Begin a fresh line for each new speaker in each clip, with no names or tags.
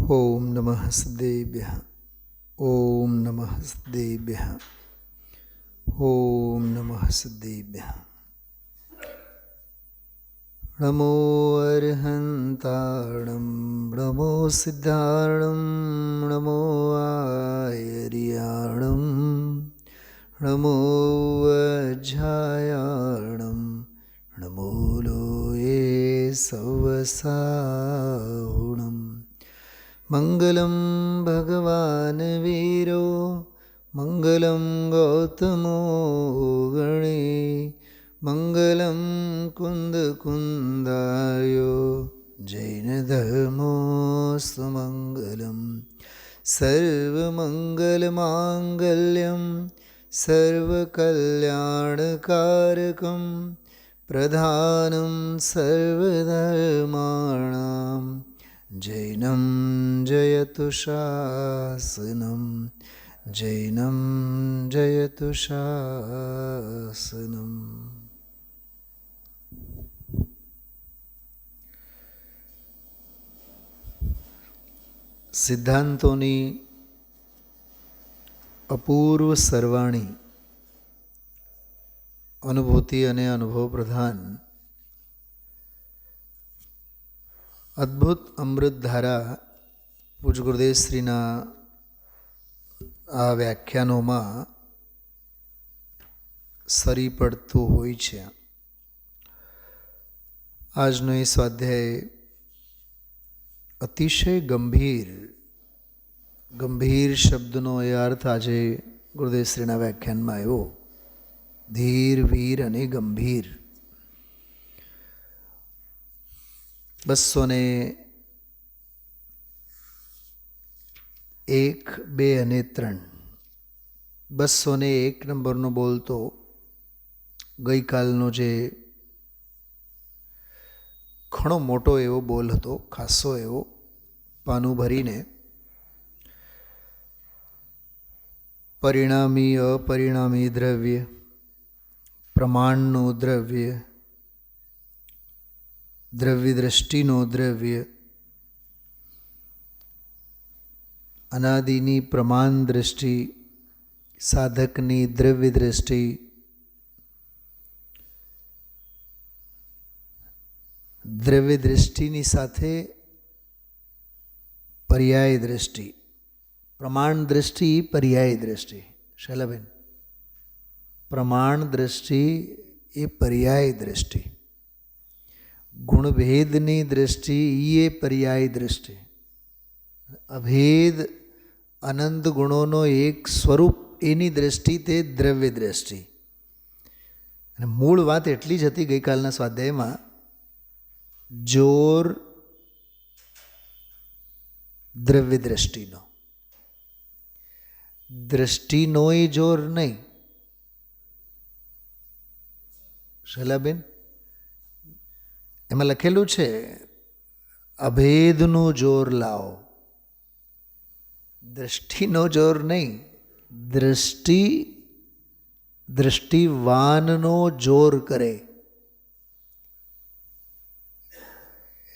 ઓમ નમઃ સિદ્ધેભ્યઃ. ઓમ નમઃ સિદ્ધેભ્યઃ. ઓમ નમઃ સિદ્ધેભ્યઃ. નમો અર્હંતાણં નમો સિદ્ધાણં નમો આયર્યાણં નમો અજ્જાયાણં નમો લોયે સવસાહુણં. મંગલં ભગવાન વીરો મંગલં ગૌતમો ગણે મંગલં કુંદ કુંદાયો જૈન ધર્મોસ્તુ મંગલં. સર્વમંગલમાંગલ્યં સર્વકલ્યાણકારકં પ્રધાनं સર્વધર્માણાં જૈનમ જયતુ શાસનમ. જૈનમ જયતુ શાસનમ. સિદ્ધાંતોની અપૂર્વ સરવાણી, અનુભૂતિ અને અનુભવ પ્રધાન અદ્ભુત અમૃતધારા પૂજ્ય ગુરુદેવશ્રીના આ વ્યાખ્યાનોમાં સરી પડતું હોય છે. આજનો એ સ્વાધ્યાય અતિશય ગંભીર શબ્દનો એ અર્થ આજે ગુરુદેવશ્રીના વ્યાખ્યાનમાં આવ્યો. ધીર, વીર અને ગંભીર. 201, 2 અને 3. 201 નંબરનો બોલતો ગઈકાલનો જે ઘણો મોટો એવો બોલ હતો, ખાસો એવો, પાનું ભરીને પરિણામી અપરિણામી દ્રવ્ય, પ્રમાણનું દ્રવ્ય, દ્રવ્ય દ્રષ્ટિનો દ્રવ્ય, અનાદિની પ્રમાણ દ્રષ્ટિ, સાધકની દ્રવ્ય દ્રષ્ટિ, દ્રવ્ય દ્રષ્ટિની સાથે પર્યાય દ્રષ્ટિ. પ્રમાણ દ્રષ્ટિ, પર્યાય દ્રષ્ટિ. શૈલાબેન, પ્રમાણ દ્રષ્ટિ એ પર્યાય દ્રષ્ટિ. ગુણભેદની દ્રષ્ટિ એ પર્યાય દ્રષ્ટિ. અભેદ અનંત ગુણોનો એક સ્વરૂપ, એની દ્રષ્ટિ તે દ્રવ્ય દ્રષ્ટિ. અને મૂળ વાત એટલી જ હતી ગઈકાલના સ્વાધ્યાયમાં, જોર દ્રવ્ય દ્રષ્ટિનો, દ્રષ્ટિનોય જોર નહીં. શૈલાબેન, એમાં લખેલું છે અભેદનું જોર લાવો. દ્રષ્ટિનો જોર નહીં, દ્રષ્ટિવાનનો જોર કરે.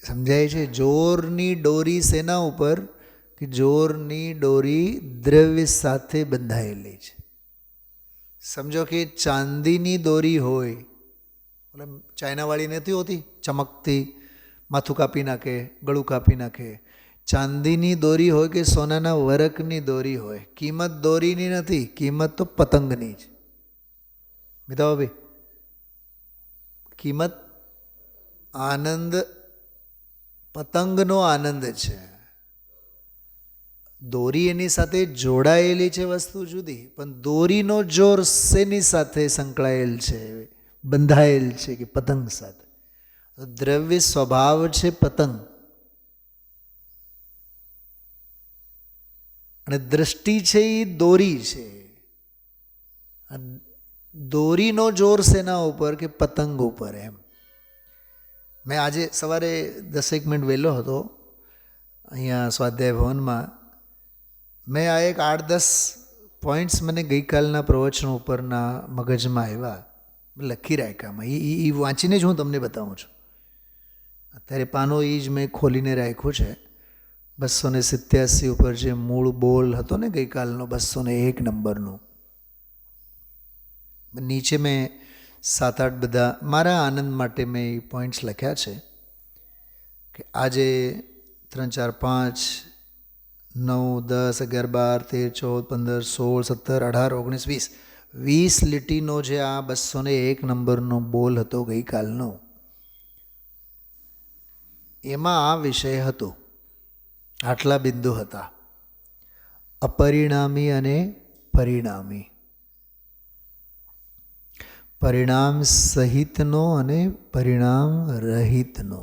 સમજાય છે? જોરની ડોરી શેના ઉપર? કે જોરની ડોરી દ્રવ્ય સાથે બંધાયેલી છે. સમજો કે ચાંદીની દોરી હોય, એટલે ચાઇનાવાળી નથી હોતી ચમકતી, માથું કાપી નાખે, ગળું કાપી નાખે. ચાંદીની દોરી હોય કે સોનાના વરખની દોરી હોય, કિંમત દોરીની નથી, કિંમત તો પતંગની જ. મિતાભાઈ, કિંમત આનંદ, પતંગનો આનંદ છે. દોરી એની સાથે જોડાયેલી છે, વસ્તુ જુદી, પણ દોરીનો જોર શેની સાથે સંકળાયેલ છે? બંધાયેલ છે કે પતંગ સાથે. દ્રવ્ય સ્વભાવ છે પતંગ, અને દ્રષ્ટિ છે એ દોરી છે. દોરીનો જોર શેના ઉપર? કે પતંગ ઉપર. એમ મેં આજે સવારે 10 મિનિટ વહેલો હતો અહીંયા સ્વાધ્યાય ભવનમાં. મેં આ એક 8-10 પોઈન્ટ્સ મને ગઈકાલના પ્રવચન ઉપરના મગજમાં આવ્યા, લખી રાખ્યામાં. એ વાંચીને જ હું તમને બતાવું છું. અત્યારે પાનો એ જ મેં ખોલીને રાખ્યું છે. 287 ઉપર જે મૂળ બોલ હતો ને ગઈકાલનો 201 નંબરનો, નીચે મેં 7-8 બધા મારા આનંદ માટે મેં એ પોઈન્ટ્સ લખ્યા છે કે આજે 3, 4, 5, 9, 10, 11, 12, 13, 14, 15, 16, 17, 18, 19, 20 લીટીનો જે આ 201 નંબરનો બોલ હતો ગઈકાલનો, એમાં આ વિષય હતો. આટલા બિંદુ હતા: અપરિણામી અને પરિણામી, પરિણામ સહિતનો અને પરિણામ રહિતનો.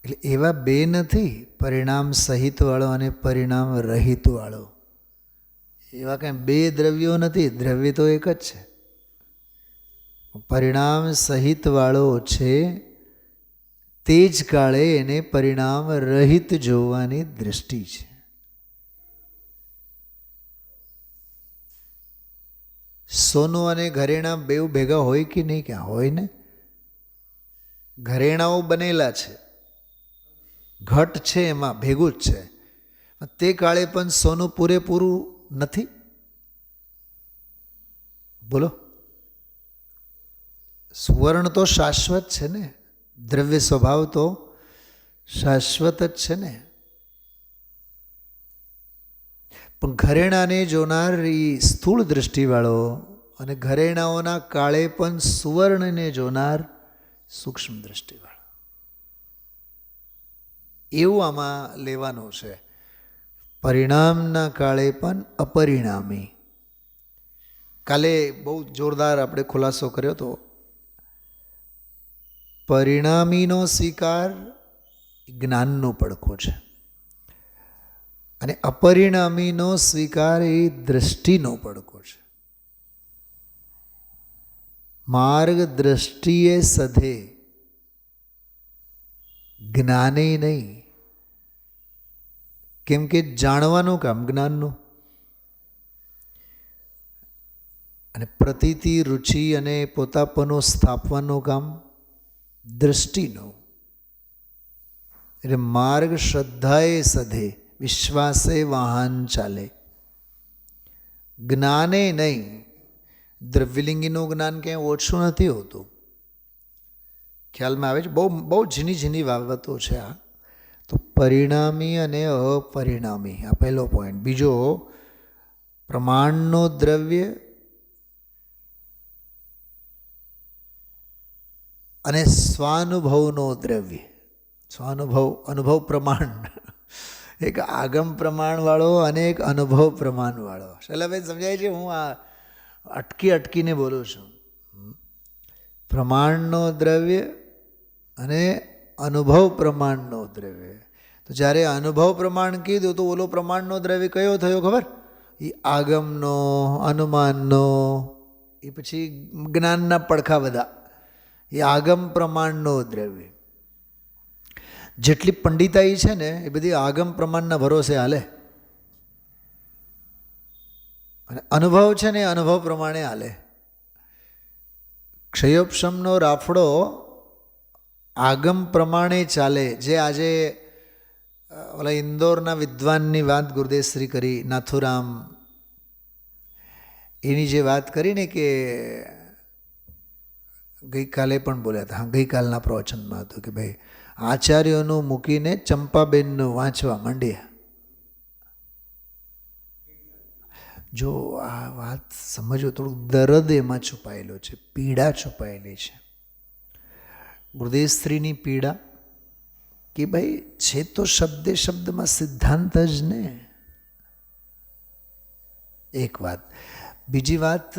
એટલે એવા બે નથી, પરિણામ સહિતવાળો અને પરિણામ રહિતવાળો. એવા કંઈ બે દ્રવ્યો નથી, દ્રવ્ય તો એક જ છે. પરિણામ સહિતવાળો છે તે જ કાળે એને પરિણામ રહિત જોવાની દૃષ્ટિ છે. સોનું અને ઘરેણાં બેઉ ભેગા હોય કે નહીં? ક્યાં હોય ને. ઘરેણાઓ બનેલા છે, ઘટ છે, એમાં ભેગું જ છે. તે કાળે પણ સોનું પૂરેપૂરું નથી. બોલો, સુવર્ણ તો શાશ્વત છે ને, દ્રવ્ય સ્વભાવ તો શાશ્વત જ છે ને. પણ ઘરેણાને જોનાર એ સ્થૂળ દૃષ્ટિવાળો અને ઘરેણાઓના કાળે પણ સુવર્ણને જોનાર સૂક્ષ્મ દૃષ્ટિવાળો, એવું આમાં લેવાનું છે. પરિણામના કાળે પણ અપરિણામી. કાલે બહુ જોરદાર આપણે ખુલાસો કર્યો હતો. પરિણામીનો સ્વીકાર જ્ઞાનનો પડખો છે અને અપરિણામીનો સ્વીકાર એ દૃષ્ટિનો પડખો છે. માર્ગ દૃષ્ટિએ સધે, જ્ઞાને નહીં. કેમ કે જાણવાનું કામ જ્ઞાનનું, અને પ્રતીતિ, રુચિ અને પોતાપણું સ્થાપવાનું કામ દૃષ્ટિનું. એટલે માર્ગ શ્રદ્ધાએ સધે, વિશ્વાસે વાહન ચાલે, જ્ઞાને નહીં. દ્રવ્યલિંગીનું જ્ઞાન ક્યાંય ઓછું નથી હોતું. ખ્યાલમાં આવે છે? બહુ બહુ ઝીણી ઝીણી બાબતો છે આ. તો પરિણામી અને અપરિણામી, આ પહેલો પોઈન્ટ. બીજો, પ્રમાણનો દ્રવ્ય અને સ્વાનુભવનો દ્રવ્ય. સ્વાનુભવ, અનુભવ પ્રમાણ. એક આગમ પ્રમાણવાળો અને એક અનુભવ પ્રમાણવાળો. શૈલાબેન સમજાય છે? હું આ અટકીને બોલું છું. પ્રમાણનો દ્રવ્ય અને અનુભવ પ્રમાણનો દ્રવ્ય. તો જ્યારે અનુભવ પ્રમાણ કીધું તો ઓલો પ્રમાણનો દ્રવ્ય કયો થયો ખબર? એ આગમનો, અનુમાનનો, એ પછી જ્ઞાનના પડખા બધા, એ આગમ પ્રમાણનો દ્રવ્ય. જેટલી પંડિતાઈ છે ને એ બધી આગમ પ્રમાણના ભરોસે હાલે, અને અનુભવ છે ને અનુભવ પ્રમાણે હાલે. ક્ષયોપશમનો રાફડો આગમ પ્રમાણે ચાલે. જે આજે ઓલા ઇન્દોરના વિદ્વાનની વાત ગુરુદેવશ્રી કરી, નાથુરામ, એની જે વાત કરી ને કે ગઈકાલે પણ બોલ્યા હતા, હા ગઈકાલના પ્રવચનમાં હતું કે ભાઈ આચાર્યોનું મૂકીને ચંપાબેનનું વાંચવા માંડ્યા. જો આ વાત સમજો, થોડુંક દર્દ એમાં છુપાયેલો છે, પીડા છુપાયેલી છે. ગુરુદેવશ્રીની પીડા કે ભાઈ છે તો શબ્દે શબ્દમાં સિદ્ધાંત જ ને. એક વાત. બીજી વાત,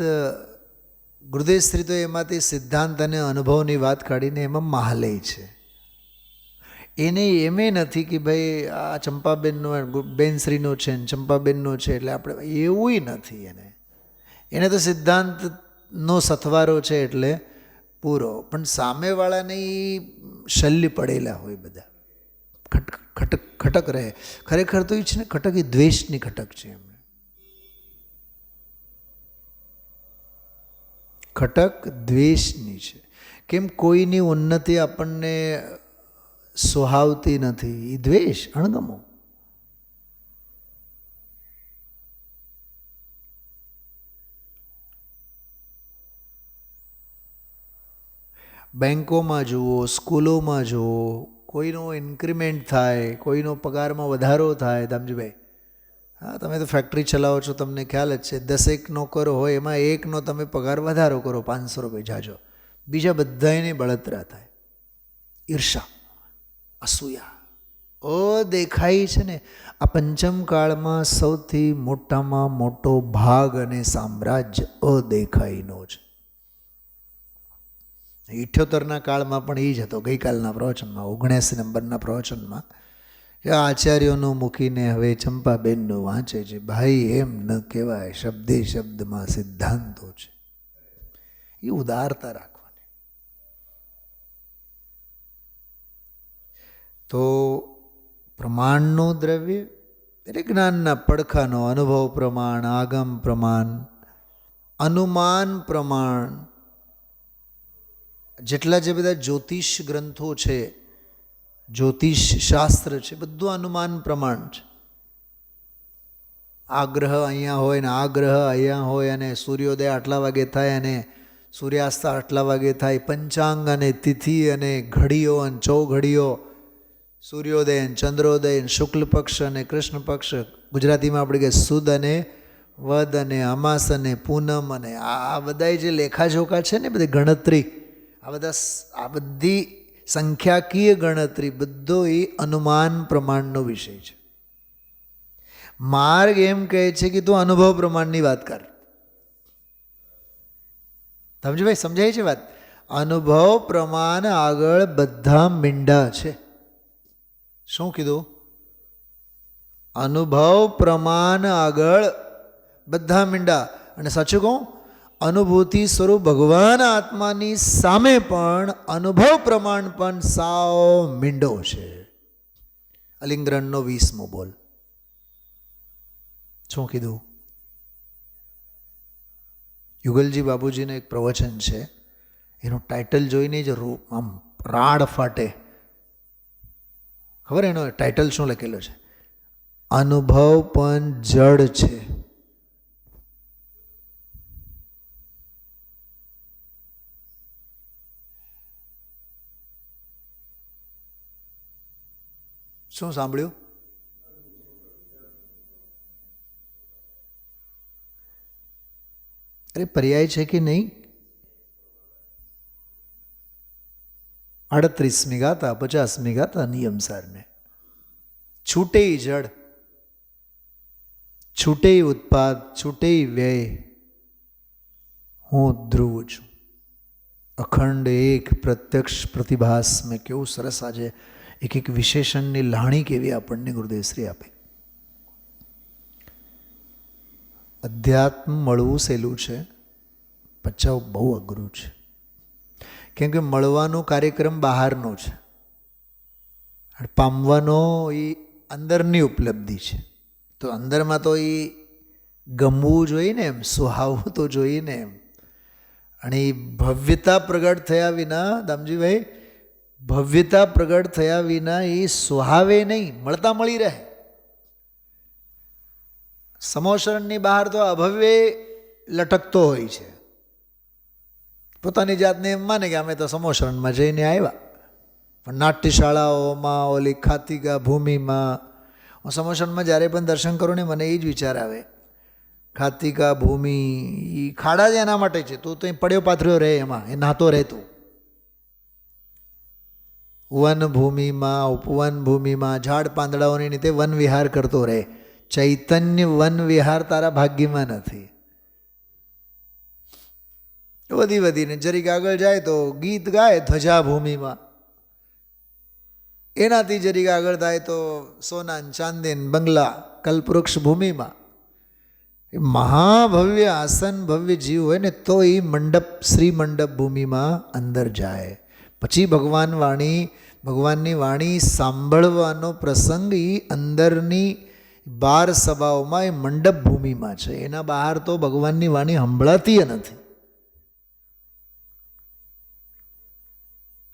ગુરુદેવશ્રી તો એમાંથી સિદ્ધાંત અને અનુભવની વાત કાઢીને એમાં મહાલય છે. એને એમે નથી કે ભાઈ આ ચંપાબેનનો, બેનશ્રીનો છે ને ચંપાબેનનો છે એટલે આપણે, એવું નથી. એને તો સિદ્ધાંતનો સથવારો છે એટલે પૂરો. પણ સામેવાળાને શલ્ય પડેલા હોય બધા, ખટક રહે. ખરેખર તો એ છે ને ખટક, એ દ્વેષની ખટક છે. એમને ખટક દ્વેષની છે. કેમ? કોઈની ઉન્નતિ આપણને સુહાવતી નથી, એ દ્વેષ, અણગમો. બેંકોમાં જુઓ, સ્કૂલોમાં જુઓ, કોઈનો ઇન્ક્રીમેન્ટ થાય, કોઈનો પગારમાં વધારો થાય. દામજીભાઈ, હા, તમે તો ફેક્ટરી ચલાવો છો, તમને ખ્યાલ જ છે. 10 નોકરો હોય, એમાં એકનો તમે પગાર વધારો કરો, 500 રૂપિયા જાજો, બીજા બધાને બળતરા થાય. ઈર્ષા, અસૂયા, દેખાય છે ને. આ પંચમકાળમાં સૌથી મોટામાં મોટો ભાગ અને સામ્રાજ્ય અદેખાઈનો છે. 78ના કાળમાં પણ એ જ હતો. ગઈકાલના પ્રવચનમાં 79 નંબરના પ્રવચનમાં આચાર્યોનું મૂકીને હવે ચંપાબેનનું વાંચે છે. ભાઈ, એમ ન કહેવાય, શબ્દે શબ્દમાં સિદ્ધાંતો છે. એ ઉદારતા રાખવાની. તો પ્રમાણનું દ્રવ્ય એટલે જ્ઞાનના પડખાનો અનુભવ પ્રમાણ, આગમ પ્રમાણ, અનુમાન પ્રમાણ. જેટલા જે બધા જ્યોતિષ ગ્રંથો છે, જ્યોતિષ શાસ્ત્ર છે, બધું અનુમાન પ્રમાણ છે. આ ગ્રહ અહીંયા હોય ને આ ગ્રહ અહીંયા હોય, અને સૂર્યોદય આટલા વાગે થાય અને સૂર્યાસ્ત આટલા વાગે થાય. પંચાંગ અને તિથિ અને ઘડીઓ અને ચૌઘડીઓ, સૂર્યોદય અને ચંદ્રોદય, શુક્લ પક્ષ અને કૃષ્ણ પક્ષ, ગુજરાતીમાં આપણે કે સુદ અને વદ અને અમાસ અને પૂનમ, અને આ બધા જે લેખાજોખા છે ને, બધી ગણતરી, આ બધી સંખ્યાકીય ગણતરી, બધો એ અનુમાન પ્રમાણનો વિષય છે. માર્ગ એમ કહે છે કે તું અનુભવ પ્રમાણની વાત કર. સમજો ભાઈ, સમજાય છે વાત? અનુભવ પ્રમાણ આગળ બધા મીંડા છે. શું કીધું? અનુભવ પ્રમાણ આગળ બધા મીંડા. અને સાચું કહું, અનુભૂતિ સ્વરૂપ ભગવાન આત્માની સામે પણ અનુભવ પ્રમાણ પણ સાવ મીંડો છે. અલિંગ્રણનો 20મો બોલ. શું કીધું? યુગલજી બાબુજીનું એક પ્રવચન છે, એનું ટાઇટલ જોઈને જ આમ રાડ ફાટે. ખબર એનો ટાઇટલ શું લખેલો છે? અનુભવ પણ જડ છે. શું સાંભળ્યું? અરે પર્યાય છે કે નહીં? 38મી ગાતા 50મી ગાતા નિયમસારને. છૂટે જડ, છૂટે ઉત્પાદ, છૂટે વ્યય, હું ધ્રુવ છું. અખંડ એક પ્રત્યક્ષ પ્રતિભાસ. મેં કેવું સરસ આજે એક એક વિશેષણની લાણી કેવી આપણને ગુરુદેવશ્રી આપે. અધ્યાત્મ મળવું સહેલું છે, પચાવ બહુ અઘરું છે. કેમ કે મળવાનો કાર્યક્રમ બહારનો છે, પામવાનો એ અંદરની ઉપલબ્ધિ છે. તો અંદરમાં તો એ ગમવું જોઈએ ને, એમ સુહાવવું તો જોઈએ ને એમ. અને એ ભવ્યતા પ્રગટ થયા વિના, દામજીભાઈ, ભવ્યતા પ્રગટ થયા વિના એ સુહાવે નહીં, મળતા મળી રહે. સમોશરણની બહાર તો અભવ્ય લટકતો હોય છે. પોતાની જાતને એમ માને કે અમે તો સમોશરણમાં જઈને આવ્યા. પણ નાટ્યશાળાઓમાં, ઓલી ખાતિકા ભૂમિમાં, હું સમોશરણમાં જ્યારે પણ દર્શન કરું ને મને એ જ વિચાર આવે, ખાતિકા ભૂમિ એ ખાડા જ એના માટે છે. તું તો પડ્યો પાથર્યો રહે એમાં, એ નાતો રહેતું. વનભૂમિમાં, ઉપવન ભૂમિમાં, ઝાડ પાંદડાઓની રીતે વન વિહાર કરતો રહે. ચૈતન્ય વન વિહાર તારા ભાગ્યમાં નથી. વધીને જરીક આગળ જાય તો ગીત ગાય ધ્વજાભૂમિમાં. એનાથી જરીક આગળ થાય તો સોના ચાંદીન બંગલા કલ્પવૃક્ષ ભૂમિમાં. એ મહાભવ્ય આસન ભવ્ય જીવ હોય ને તો એ મંડપ, શ્રી મંડપ ભૂમિમાં અંદર જાય. પછી ભગવાનની વાણી સાંભળવાનો પ્રસંગ એ અંદરની 12 સભાઓમાં, એ મંડપ ભૂમિમાં છે. એના બહાર તો ભગવાનની વાણી સંભળાતી નથી.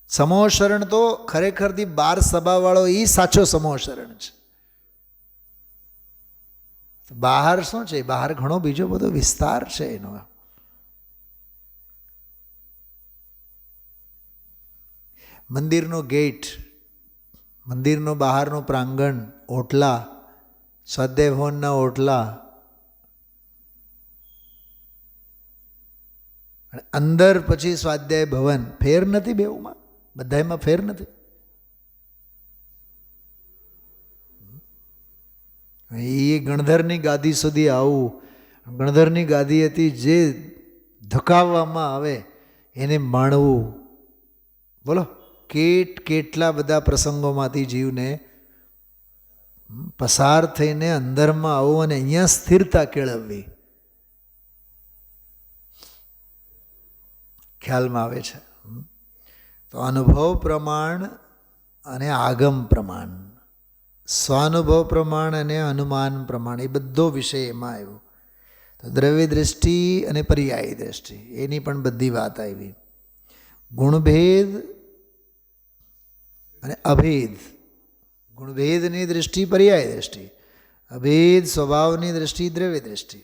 સમોહશરણ તો ખરેખરથી 12 સભાવાળો એ સાચો સમોહશરણ છે. બહાર શું છે? બહાર ઘણો બીજો બધો વિસ્તાર છે એનો. મંદિરનો ગેટ, મંદિરનો બહારનું પ્રાંગણ, ઓટલા, સ્વાધ્યાય ભવનના ઓટલા, અંદર પછી સ્વાધ્યાય ભવન. ફેર નથી બેઉમાં? બધામાં ફેર નથી? એ ગણધરની ગાદી સુધી આવું, ગણધરની ગાદી હતી જે ધકાવવામાં આવે એને માણવું. બોલો, કેટલા બધા પ્રસંગોમાંથી જીવને પસાર થઈને અંદરમાં આવું અને અહીંયા સ્થિરતા કેળવવી. ખ્યાલમાં આવે છે? તો અનુભવ પ્રમાણ અને આગમ પ્રમાણ, સ્વાનુભવ પ્રમાણ અને અનુમાન પ્રમાણ, એ બધો વિષય એમાં આવ્યો. તો દ્રવ્ય દૃષ્ટિ અને પર્યાયી દૃષ્ટિ એની પણ બધી વાત આવી. ગુણભેદ અને અભેદ. ગુણભેદની દૃષ્ટિ પર્યાય દૃષ્ટિ, અભેદ સ્વભાવની દૃષ્ટિ દ્રવ્ય દૃષ્ટિ.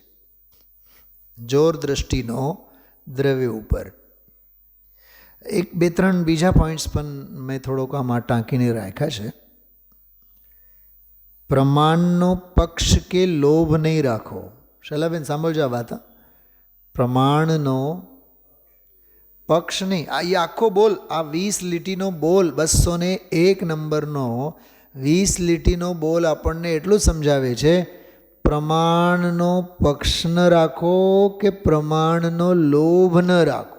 જોર દૃષ્ટિનો દ્રવ્ય ઉપર. એક બે ત્રણ બીજા પોઈન્ટ્સ પણ મેં થોડોક આમાં ટાંકીને રાખ્યા છે. પ્રમાણનો પક્ષ કે લોભ નહીં રાખો. શૈલાબેન સાંભળજો આ વાત. પ્રમાણનો પક્ષ નહીં. આ એ આખો બોલ, આ 20 લીટીનો બોલ, 201 નંબરનો 20 લીટીનો બોલ આપણને એટલું સમજાવે છે, પ્રમાણનો પક્ષ ન રાખો કે પ્રમાણનો લોભ ન રાખો.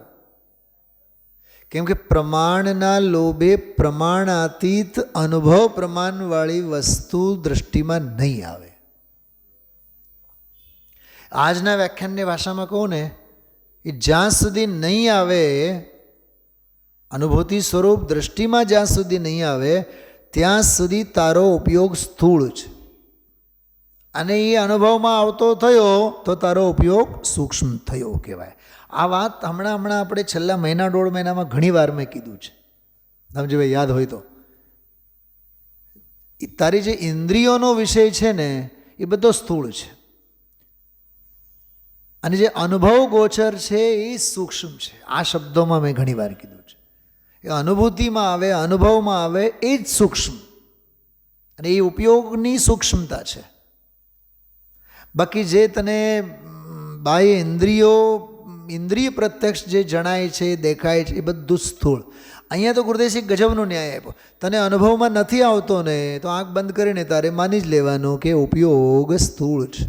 કેમ કે પ્રમાણના લોભે પ્રમાણાતીત અનુભવ પ્રમાણવાળી વસ્તુ દૃષ્ટિમાં નહીં આવે. આજના વ્યાખ્યાનની ભાષામાં કહું ને, એ જ્યાં સુધી નહીં આવે, અનુભૂતિ સ્વરૂપ દૃષ્ટિમાં જ્યાં સુધી નહીં આવે ત્યાં સુધી તારો ઉપયોગ સ્થૂળ છે. અને એ અનુભવમાં આવતો થયો તો તારો ઉપયોગ સૂક્ષ્મ થયો કહેવાય. આ વાત હમણાં આપણે છેલ્લા મહિના દોઢ મહિનામાં ઘણી વાર મેં કીધું છે. સમજી ભાઈ, યાદ હોય તો. તારી જે ઇન્દ્રિયોનો વિષય છે ને એ બધો સ્થૂળ છે, અને જે અનુભવ ગોચર છે એ સૂક્ષ્મ છે. આ શબ્દોમાં મેં ઘણી વાર કીધું છે. એ અનુભૂતિમાં આવે, અનુભવમાં આવે એ જ સૂક્ષ્મ, અને એ ઉપયોગની સૂક્ષ્મતા છે. બાકી જે તને બાહ્ય ઇન્દ્રિય પ્રત્યક્ષ જે જણાય છે, દેખાય છે, એ બધું સ્થૂળ. અહીંયા તો ગુરુદેવજી ગજબનો ન્યાય આપ્યો. તને અનુભવમાં નથી આવતો ને તો આંખ બંધ કરીને તારે માની જ લેવાનું કે ઉપયોગ સ્થૂળ છે.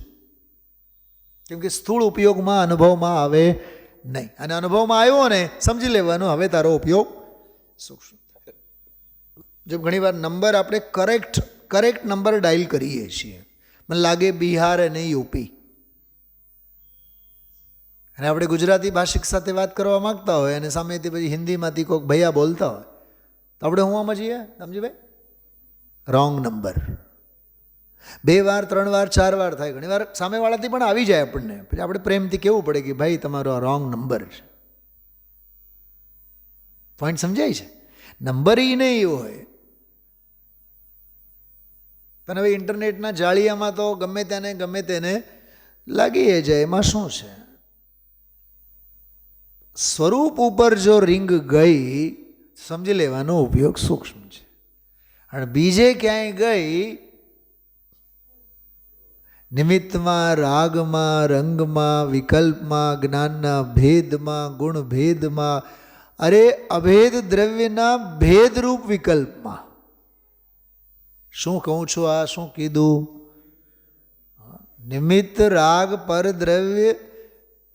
કેમ કે સ્થૂળ ઉપયોગમાં અનુભવમાં આવે નહીં, અને અનુભવમાં આવ્યો ને સમજી લેવાનું હવે તારો ઉપયોગ સૂક્ષ્મ. જો ઘણીવાર નંબર આપણે કરેક્ટ નંબર ડાયલ કરીએ છીએ. મને લાગે બિહાર અને યુપી, અને આપણે ગુજરાતી ભાષિક સાથે વાત કરવા માગતા હોય અને સામેથી પછી હિન્દીમાંથી કોઈક ભૈયા બોલતા હોય તો આપણે હું સમજીએ? સમજી ભાઈ, રોંગ નંબર. 2 વાર 3 વાર 4 વાર થાય, ઘણી વાર સામેવાળાથી પણ આવી જાય આપણને. પછી આપણે પ્રેમથી કહેવું પડે કે ભાઈ તમારો આ રોંગ નંબર છે. પોઈન્ટ સમજાય છે? નંબર એ નહીં એવો હોય. પણ હવે ઇન્ટરનેટના જાળિયામાં તો ગમે તેને લાગી જાય. એમાં શું છે? સ્વરૂપ ઉપર જો રિંગ ગઈ સમજી લેવાનો ઉપયોગ સૂક્ષ્મ છે, અને બીજે ક્યાંય ગઈ નિમિત્તમાં, રાગમાં, રંગમાં, વિકલ્પમાં, જ્ઞાનના ભેદમાં, ગુણ ભેદમાં, અરે અભેદ દ્રવ્યના ભેદરૂપ વિકલ્પમાં. શું કહું છું? આ શું કીધું? નિમિત્ત, રાગ, પર દ્રવ્ય,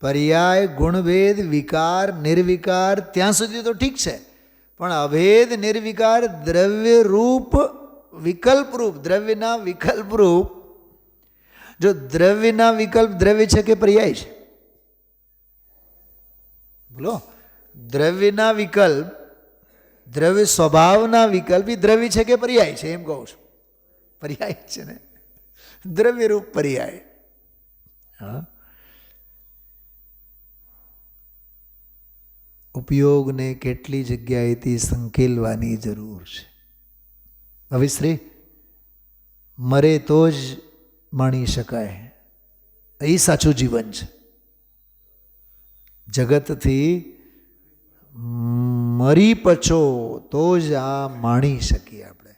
પર્યાય, ગુણભેદ, વિકાર, નિર્વિકાર, ત્યાં સુધી તો ઠીક છે. પણ અભેદ, નિર્વિકાર, દ્રવ્ય રૂપ, વિકલ્પ રૂપ, દ્રવ્યના વિકલ્પ રૂપ. જો દ્રવ્યના વિકલ્પ દ્રવ્ય છે કે પર્યાય છે? બોલો. દ્રવ્યના વિકલ્પ, દ્રવ્ય સ્વભાવના વિકલ્પ એ દ્રવ્ય છે કે પર્યાય છે? એમ કહું છું, પર્યાય છે ને. દ્રવ્ય રૂપ પર્યાય. હા, ઉપયોગને કેટલી જગ્યાએથી સંકેલવાની જરૂર છે. હવે શ્રી મરે તો જ માણી શકાય, એ સાચું જીવન છે. જગતથી મરી પચો તો જ આ માણી શકીએ આપણે.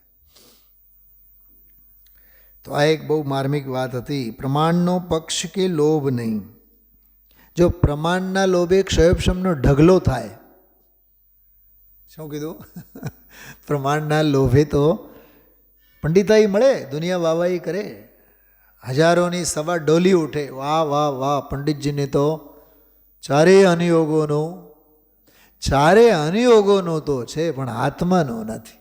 તો આ એક બહુ માર્મિક વાત હતી. પ્રમાણનો પક્ષ કે લોભ નહીં. જો પ્રમાણના લોભે ક્ષયોક્ષમનો ઢગલો થાય. શું કીધું? પ્રમાણના લોભે તો પંડિતાઈ મળે, દુનિયા વાહવાઈ કરે, હજારોની સભા ડોલી ઉઠે, વાહ વાહ વાહ પંડિતજીને તો ચારે અનુયોગોનું તો છે, પણ આત્માનો નથી.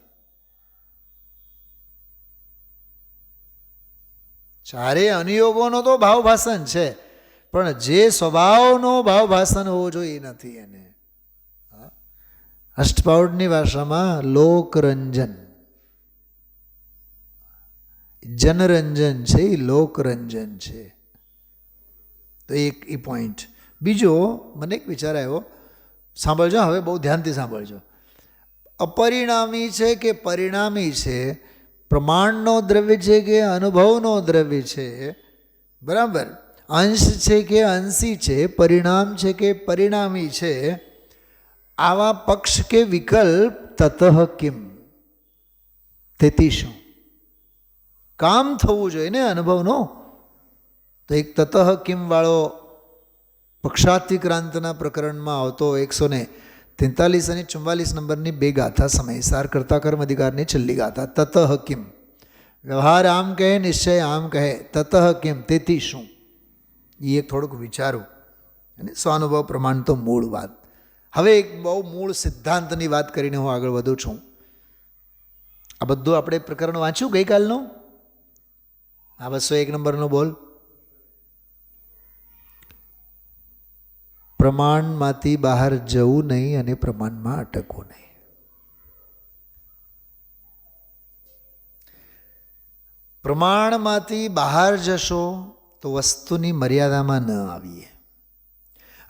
ચારે અનુયોગોનો તો ભાવભાષણ છે, પણ જે સ્વભાવનો ભાવભાષણ હોવો જોઈએ એ નથી એને. અષ્ટપાઉડની ભાષામાં લોકરંજન, જનરંજન છે એ લોકરંજન છે. તો એક એ પોઈન્ટ. બીજો મને એક વિચાર આવ્યો, સાંભળજો, હવે બહુ ધ્યાનથી સાંભળજો. અપરિણામી છે કે પરિણામી છે, પ્રમાણનો દ્રવ્ય છે કે અનુભવનો દ્રવ્ય છે, બરાબર, અંશ છે કે અંશી છે, પરિણામ છે કે પરિણામી છે, આવા પક્ષ કે વિકલ્પ તતઃ કિમ, તેથી શું? કામ થવું જોઈએ ને અનુભવનો. તો એક તતઃ કિમ વાળો પક્ષાતિક્રાંતના પ્રકરણમાં આવતો 143 અને 44 નંબરની બે ગાથા સમયસાર કરતા કર્મ અધિકારની છેલ્લી ગાથા. તતઃ કિમ, વ્યવહાર આમ કહે, નિશ્ચય આમ કહે, તતઃ કિમ, તેથી શું? એ એક થોડુંક વિચારું. અને સ્વાનુભવ પ્રમાણ તો મૂળ વાત. હવે એક બહુ મૂળ સિદ્ધાંતની વાત કરીને હું આગળ વધું છું. આ બધું આપણે પ્રકરણ વાંચ્યું ગઈકાલનું. આ 201 નંબરનો બોલ. પ્રમાણમાંથી બહાર જવું નહીં અને પ્રમાણમાં અટકવું નહીં. પ્રમાણમાંથી બહાર જશો તો વસ્તુની મર્યાદામાં ન આવીએ,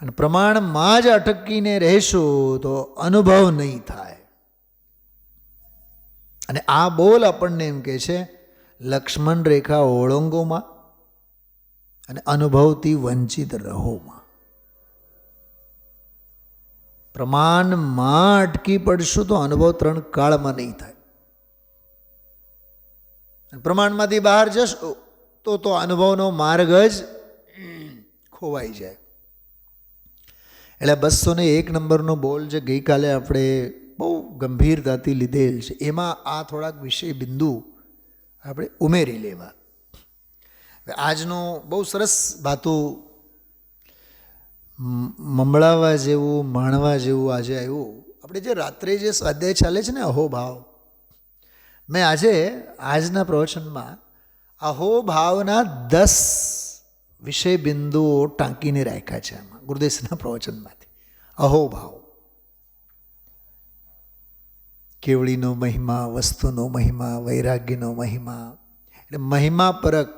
અને પ્રમાણમાં જ અટકીને રહેશો તો અનુભવ નહીં થાય. અને આ બોલ આપણને એમ કહે છે, લક્ષ્મણ રેખા ઓળંગોમાં અને અનુભવથી વંચિત રહોમાં. પ્રમાણમાં અટકી પડશું તો અનુભવ 3 કાળમાં નહીં થાય. પ્રમાણમાંથી બહાર જશો તો અનુભવનો માર્ગ જ ખોવાઈ જાય. એટલે 201 નંબરનો બોલ જે ગઈકાલે આપણે બહુ ગંભીરતાથી લીધેલ છે, એમાં આ થોડાક વિષય બિંદુ આપણે ઉમેરી લેવા. આજનું બહુ સરસ ભાતું મંબળાવા જેવું, માણવા જેવું આજે આવ્યું. આપણે જે રાત્રે જે સ્વાધ્યાય ચાલે છે ને અહોભાવ, મેં આજના પ્રવચનમાં અહોભાવના 10 વિષય બિંદુઓ ટાંકીને રાખ્યા છે આમાં ગુરુદેવના પ્રવચનમાંથી. અહોભાવ, કેવળીનો મહિમા, વસ્તુનો મહિમા, વૈરાગ્યનો મહિમા. એટલે મહિમા પરક,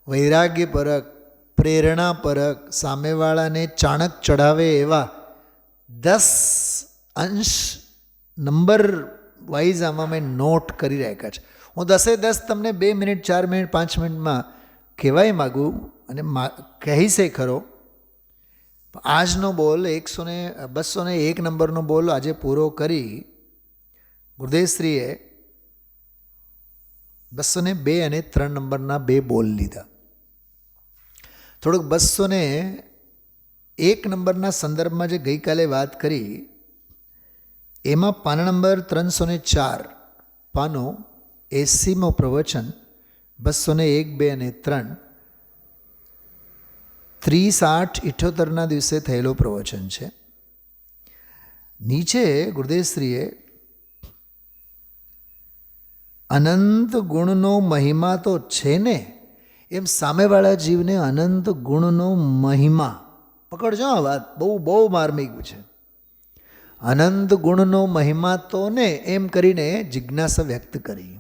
વૈરાગ્ય પરક, પ્રેરણા પરક, સામેવાળાને ચાણક ચડાવે એવા 10 અંશ નંબર વાઇઝ આમાં મેં નોટ કરી રાખ્યા છે. હું 10 તમને 2 મિનિટ, 4 મિનિટ, 5 મિનિટમાં કહેવાય માગું અને કહીશે ખરો. આજનો બોલ 201 નંબરનો બોલ આજે પૂરો કરી ગુરુદેવશ્રીએ 202 અને 3 નંબરના 2 બોલ લીધા. થોડુંક 201 નંબરના સંદર્ભમાં જે ગઈકાલે વાત કરી એમાં પાના નંબર 304, પાનો 80મો પ્રવચન, 201, 2 અને 3, 30/8/78ના દિવસે થયેલો પ્રવચન છે. નીચે ગુરુદેવશ્રીએ અનંત ગુણનો મહિમા તો છે ને, એમ સામેવાળા જીવને અનંત ગુણનો મહિમા, પકડજો આ વાત, બહુ બહુ માર્મિક છે. અનંત ગુણનો મહિમા તો ને એમ કરીને જિજ્ઞાસા વ્યક્ત કરી.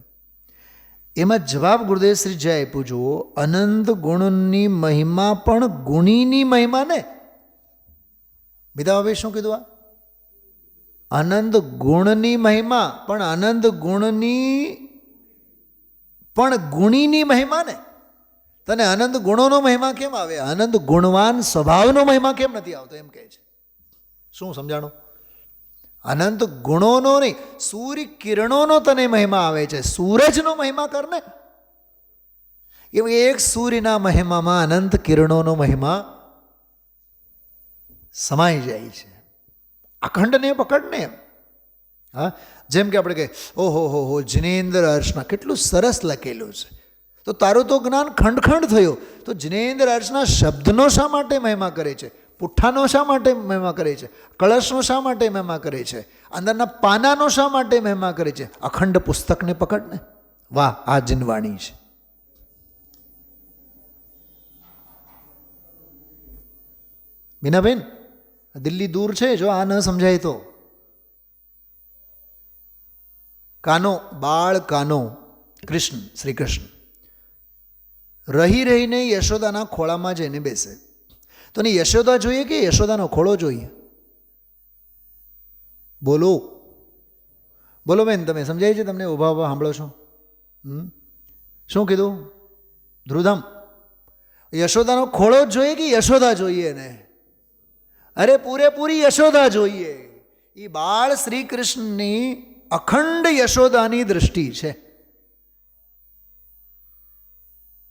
એમાં જવાબ ગુરુદેવશ્રી જે આપ્યું જુઓ, અનંત ગુણની મહિમા પણ ગુણીની મહિમા ને. બીજા હવે શું કીધું? આ અનંત ગુણની મહિમા, પણ અનંત ગુણની પણ ગુણીની મહિમા ને. તને અનંત ગુણોનો મહિમા કેમ આવે? અનંત ગુણવાન સ્વભાવનો મહિમા કેમ નથી આવતો? એમ કહે છે. શું સમજાણું? અનંત ગુણોનો નહીં, સૂર્ય કિરણોનો તને મહિમા આવે છે. સૂરજનો મહિમા કરને. એમ એક સૂર્યના મહિમામાં અનંત કિરણોનો મહિમા સમાઈ જાય છે. અખંડને પકડને એમ. હા, જેમ કે આપણે કહે ઓહો હો જિનેન્દ્ર હર્ષના, કેટલું સરસ લખેલું છે. તો તારું તો જ્ઞાન ખંડ થયું. તો જિનેન્દ્ર હર્ષના શબ્દનો શા માટે મહિમા કરે છે? પુઠ્ઠાનો શા માટે મહિમા કરે છે? કળશનો શા માટે મહિમા કરે છે? અંદરના પાનાનો શા માટે મહિમા કરે છે? અખંડ પુસ્તકને પકડને. વાહ, આ જીનવાણી છે. મીનાબેન, દિલ્હી દૂર છે, જો આ ન સમજાય તો. કાનો, બાળ કાનો, કૃષ્ણ, શ્રી કૃષ્ણ રહીને યશોદાના ખોળામાં જઈને બેસે. તો ને યશોદા જોઈએ કે યશોદાનો ખોળો જોઈએ? બોલો બોલો બેન, તમે સમજાય છે? તમને ઊભા સાંભળો છો? શું કીધું? ધ્રુવધામ, યશોદાનો ખોળો જ જોઈએ કે યશોદા જોઈએ ને? અરે પૂરેપૂરી યશોદા જોઈએ. એ બાળ શ્રી કૃષ્ણની અખંડ યશોદાની દૃષ્ટિ છે.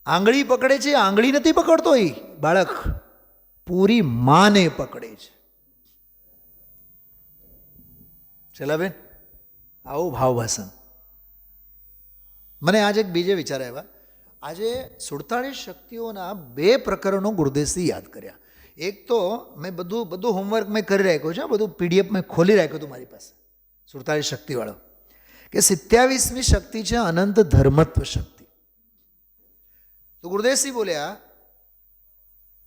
આંગળી પકડે છે, આંગળી નથી પકડતો એ બાળક, પૂરી માને પકડે છે. ચલા બેન, આવું ભાવભાષણ. મને આજે એક બીજે વિચાર આવ્યા. આજે 47 શક્તિઓના 2 પ્રકરણો ગુરુદેવસિંહ યાદ કર્યા. એક તો મેં બધું હોમવર્ક મેં કરી રાખ્યું છે, બધું PDF મેં ખોલી રાખ્યું હતું મારી પાસે 47 શક્તિવાળો, કે 27મી શક્તિ છે અનંત ધર્મત્વ શક્તિ. તો ગુરુદેવસિંહ બોલ્યા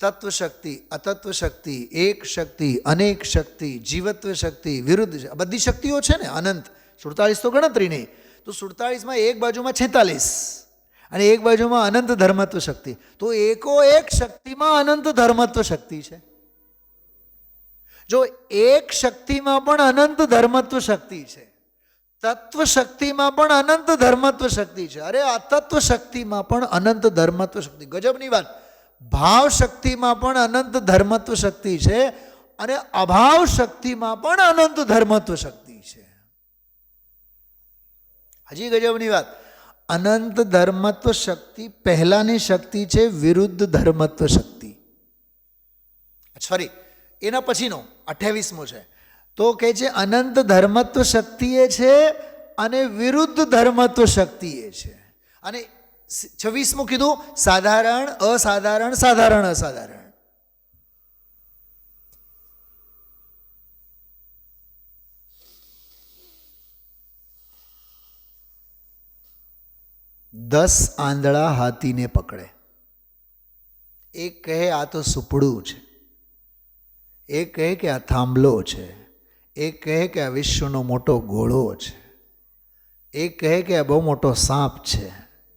તત્વ શક્તિ, અતત્વ શક્તિ, એક શક્તિ, અનેક શક્તિ, જીવત્વ શક્તિ, વિરુદ્ધ. બધી શક્તિઓ છે ને અનંત. 47 તો ગણતરી નહીં. તો 47માં એક બાજુમાં 46 અને એક બાજુમાં અનંત ધર્મત્વ શક્તિ. તો એક શક્તિમાં અનંત ધર્મત્વ શક્તિ છે. જો એક શક્તિમાં પણ અનંત ધર્મત્વ શક્તિ છે, તત્વ શક્તિમાં પણ અનંત ધર્મત્વ શક્તિ છે, અરે અતત્વ શક્તિમાં પણ અનંત ધર્મત્વ શક્તિ. ગજબની વાત. ભાવ શક્તિમાં પણ અનંત ધર્મત્વ શક્તિ છે અને અભાવ શક્તિમાં પણ અનંત ધર્મત્વ શક્તિ છે. હજી ગજબની વાત. અનંત ધર્મત્વ શક્તિ પહેલાની શક્તિ છે વિરુદ્ધ ધર્મત્વ શક્તિ. સોરી, એના પછીનો 28મો છે. તો કહે છે અનંત ધર્મત્વ શક્તિ એ છે અને વિરુદ્ધ ધર્મત્વ શક્તિ એ છે. અને 26મું કીધું સાધારણ, અસાધારણ, સાધારણ, અસાધારણ. દસ આંધળા હાથીને પકડે. એક કહે આ તો સુપડું છે, એક કહે કે આ થાંભલો છે, એક કહે કે આ વિશ્વનો મોટો ગોળો છે, એક કહે કે આ બહુ મોટો સાપ છે,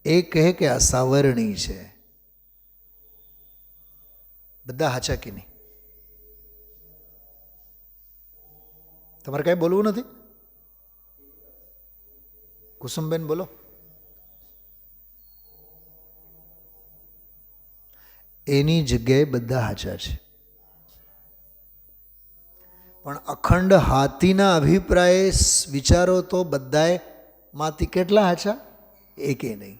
એક કહે કે આ સાવરણી છે. બધા હાચા કે નહીં? તમારે કાંઈ બોલવું નથી? કુસુમબેન બોલો. એની જગ્યાએ બધા હાચા છે. પણ અખંડ હાથીના અભિપ્રાય વિચારો તો બધાએ માંથી કેટલા હાચા? એકે નહીં.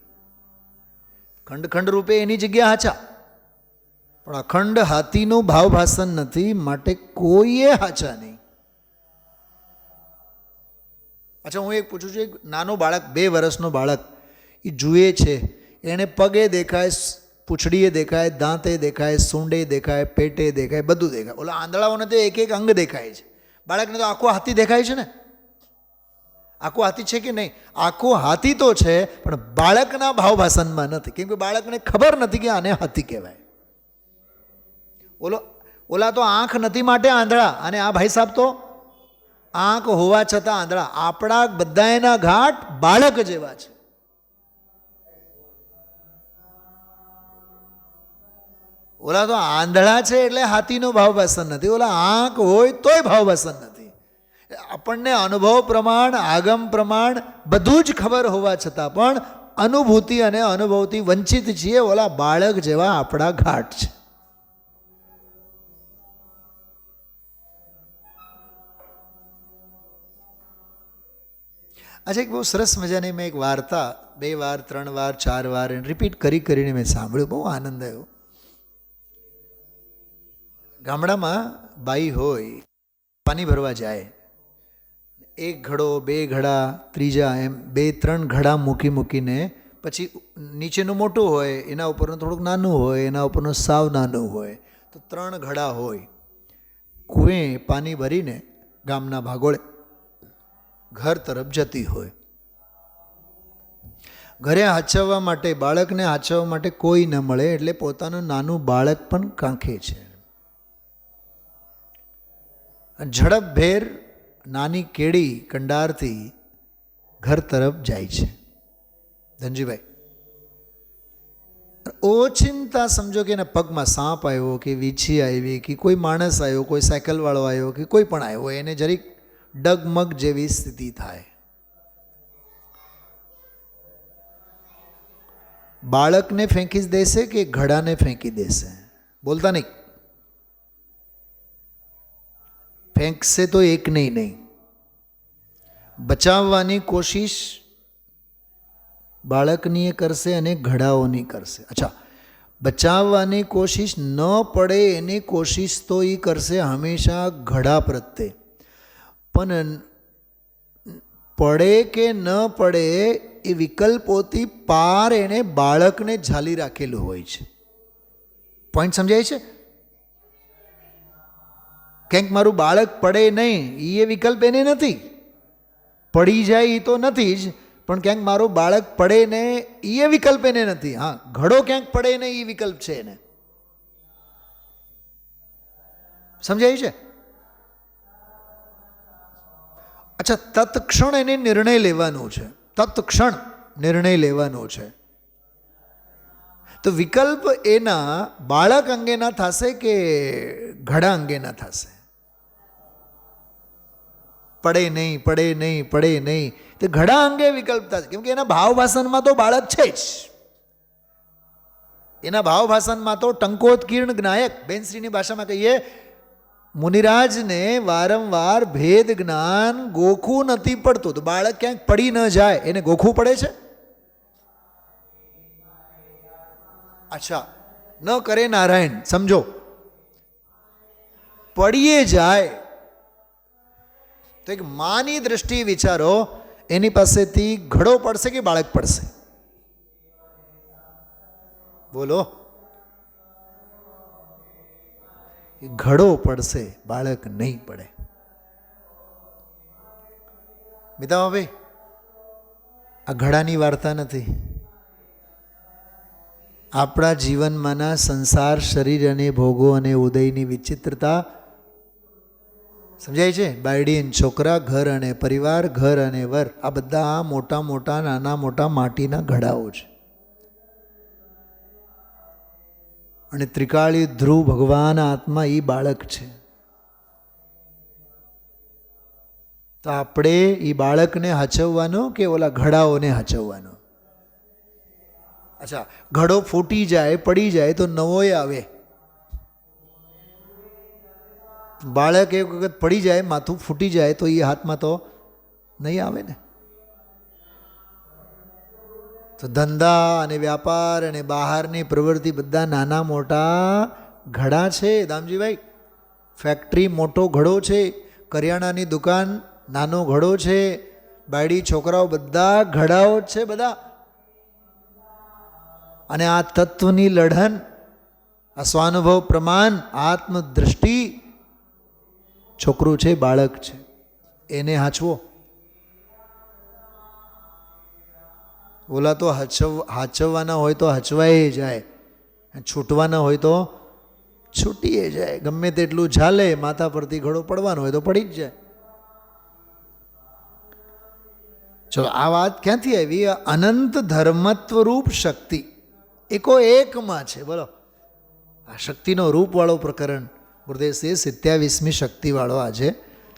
ખંડ રૂપે એની જગ્યા હાચા, પણ અખંડ હાથીનું ભાવભાષણ નથી, માટે કોઈએ હાચા નહીં. અચ્છા, હું એક પૂછું છું. એક નાનો બાળક, 2 વર્ષનો બાળક, એ જુએ છે, એને પગે દેખાય, પૂંછડીએ દેખાય, દાંતે દેખાય, સૂંડે દેખાય, પેટે દેખાય, બધું દેખાય. ઓલા આંધળાઓને તો એક અંગ દેખાય છે. બાળકને તો આખો હાથી દેખાય છે ને. આખો હાથી છે કે નહીં? આખો હાથી તો છે, પણ બાળકના ભાવભાષણમાં નથી. કેમ કે બાળકને ખબર નથી કે આને હાથી કહેવાય. ઓલા તો આંખ નથી માટે આંધળા, અને આ ભાઈ સાહેબ તો આંખ હોવા છતાં આંધળા. આપણા બધાના ઘાટ બાળક જેવા છે. ઓલા તો આંધળા છે એટલે હાથીનો ભાવભાષણ નથી. ઓલા આંખ હોય તોય ભાવભાષણ નથી. આપણને અનુભવ પ્રમાણ, આગમ પ્રમાણ બધું જ ખબર હોવા છતાં પણ અનુભૂતિ અને અનુભવથી વંચિત છીએ. ઓલા બાળક જેવા આપણા ઘાટ છે. આજે એક બહુ સરસ મજાની મેં એક વાર્તા 2 વાર 3 વાર 4 વાર રિપીટ કરીને મેં સાંભળ્યું. બહુ આનંદ આવ્યો. ગામડામાં બાઈ હોય, પાણી ભરવા જાય, 1 ઘડો 2 ઘડા ત્રીજા એમ 2-3 ઘડા મૂકીને પછી નીચેનું મોટું હોય, એના ઉપરનું થોડુંક નાનું હોય, એના ઉપરનું સાવ નાનું હોય, તો 3 ઘડા હોય. કુએ પાણી ભરીને ગામના ભાગોળે ઘર તરફ જતી હોય. ઘરે હાચવવા માટે, બાળકને હાચવવા માટે કોઈ ન મળે એટલે પોતાનું નાનું બાળક પણ કાંખે છે. ઝડપભેર નાની કેડી કંડારથી ઘર તરફ જાય છે. ધનજીભાઈ ઓચિંતા સમજો કે એના પગમાં સાપ આવ્યો કે વીછી આવી કે કોઈ માણસ આવ્યો, કોઈ સાયકલવાળો આવ્યો કે કોઈ પણ આવ્યો, એને જરીક ડગમગ જેવી સ્થિતિ થાય. બાળકને ફેંકી દેશે કે ઘડાને ફેંકી દેશે? બોલતા નહીં. ફેંકશે તો એક નહીં. બચાવવાની કોશિશ બાળકની એ કરશે અને ઘડાઓની કરશે. અચ્છા, બચાવવાની કોશિશ ન પડે એની કોશિશ તો એ કરશે હંમેશા ઘડા પ્રત્યે. પણ પડે કે ન પડે એ વિકલ્પોથી પાર એને બાળકને ઝાલી રાખેલું હોય છે. પોઈન્ટ સમજાય છે? કંઈક મારું બાળક પડે નહીં એ વિકલ્પ એને નથી. પડી જાય એ તો નથી જ, પણ ક્યાંક મારું બાળક પડે ને એ વિકલ્પ એને નથી. હા, ઘડો ક્યાંક પડે ને એ વિકલ્પ છે એને. સમજાય છે? અચ્છા, તત્ક્ષણ એને નિર્ણય લેવાનો છે. તત્ક્ષણ નિર્ણય લેવાનો છે. તો વિકલ્પ એના બાળક અંગેના થશે કે ઘડા અંગેના થશે? પડે નહીં તો ઘડા અંગે વિકલ્પ થશે. કેમ કે એના ભાવ ભાષણમાં તો બાળક છે જ. એના ભાવ ભાષણમાં તો ટંકોત્કીર્ણ જ્ઞાયક, બેનશ્રીની ભાષામાં કહીએ, મુનિરાજને વારંવાર ભેદ જ્ઞાન ગોખવું નથી પડતું. તો બાળક ક્યાંક પડી ન જાય એને ગોખવું પડે છે? અચ્છા, ન કરે નારાયણ. સમજો, પડીએ જાય તો એક માની દ્રષ્ટિએ વિચારો, એની પાસેથી ઘડો પડશે કે બાળક પડશે? બોલો. ઘડો પડશે, બાળક નહીં પડે. મિતાભાઈ, આ ઘડાની વાર્તા નથી. આપણા જીવનમાંના સંસાર, શરીર અને ભોગો અને ઉદયની વિચિત્રતા સમજાય છે? બાયડી અને છોકરા, ઘર અને પરિવાર, ઘર અને વર, આ બધા મોટા મોટા નાના મોટા માટીના ઘડાઓ છે. અને ત્રિકાળી ધ્રુવ ભગવાન આત્મા એ બાળક છે. તો આપણે એ બાળકને હચવવાનો કે ઓલા ઘડાઓને હચવવાનો? અચ્છા, ઘડો ફૂટી જાય, પડી જાય તો નવોય આવે. બાળક એક વખત પડી જાય, માથું ફૂટી જાય તો એ હાથમાં તો નહીં આવે ને. તો ધંધા અને વ્યાપાર અને બહારની પ્રવૃત્તિ બધા નાના મોટા ઘડા છે. દામજીભાઈ, ફેક્ટરી મોટો ઘડો છે, કરિયાણાની દુકાન નાનો ઘડો છે, બાયડી છોકરાઓ બધા ઘડાઓ જ છે બધા. અને આ તત્વની લઢન, આ સ્વાનુભવ પ્રમાણ, આત્મદ્રષ્ટિ, છોકરું છે, બાળક છે, એને હાચવો. ઓલા તો હાચવવાના હોય તો હચવાઈ જાય, છૂટવાના હોય તો છૂટીએ જાય. ગમે તેટલું ઝાલે, માથા પરથી ઘડો પડવાનો હોય તો પડી જ જાય. ચલો, આ વાત ક્યાંથી આવી? અનંત ધર્મત્વરૂપ શક્તિ એકો એકમાં છે. બોલો, આ શક્તિનો રૂપવાળો પ્રકરણ ગુરુદેવ 27મી શક્તિવાળો આજે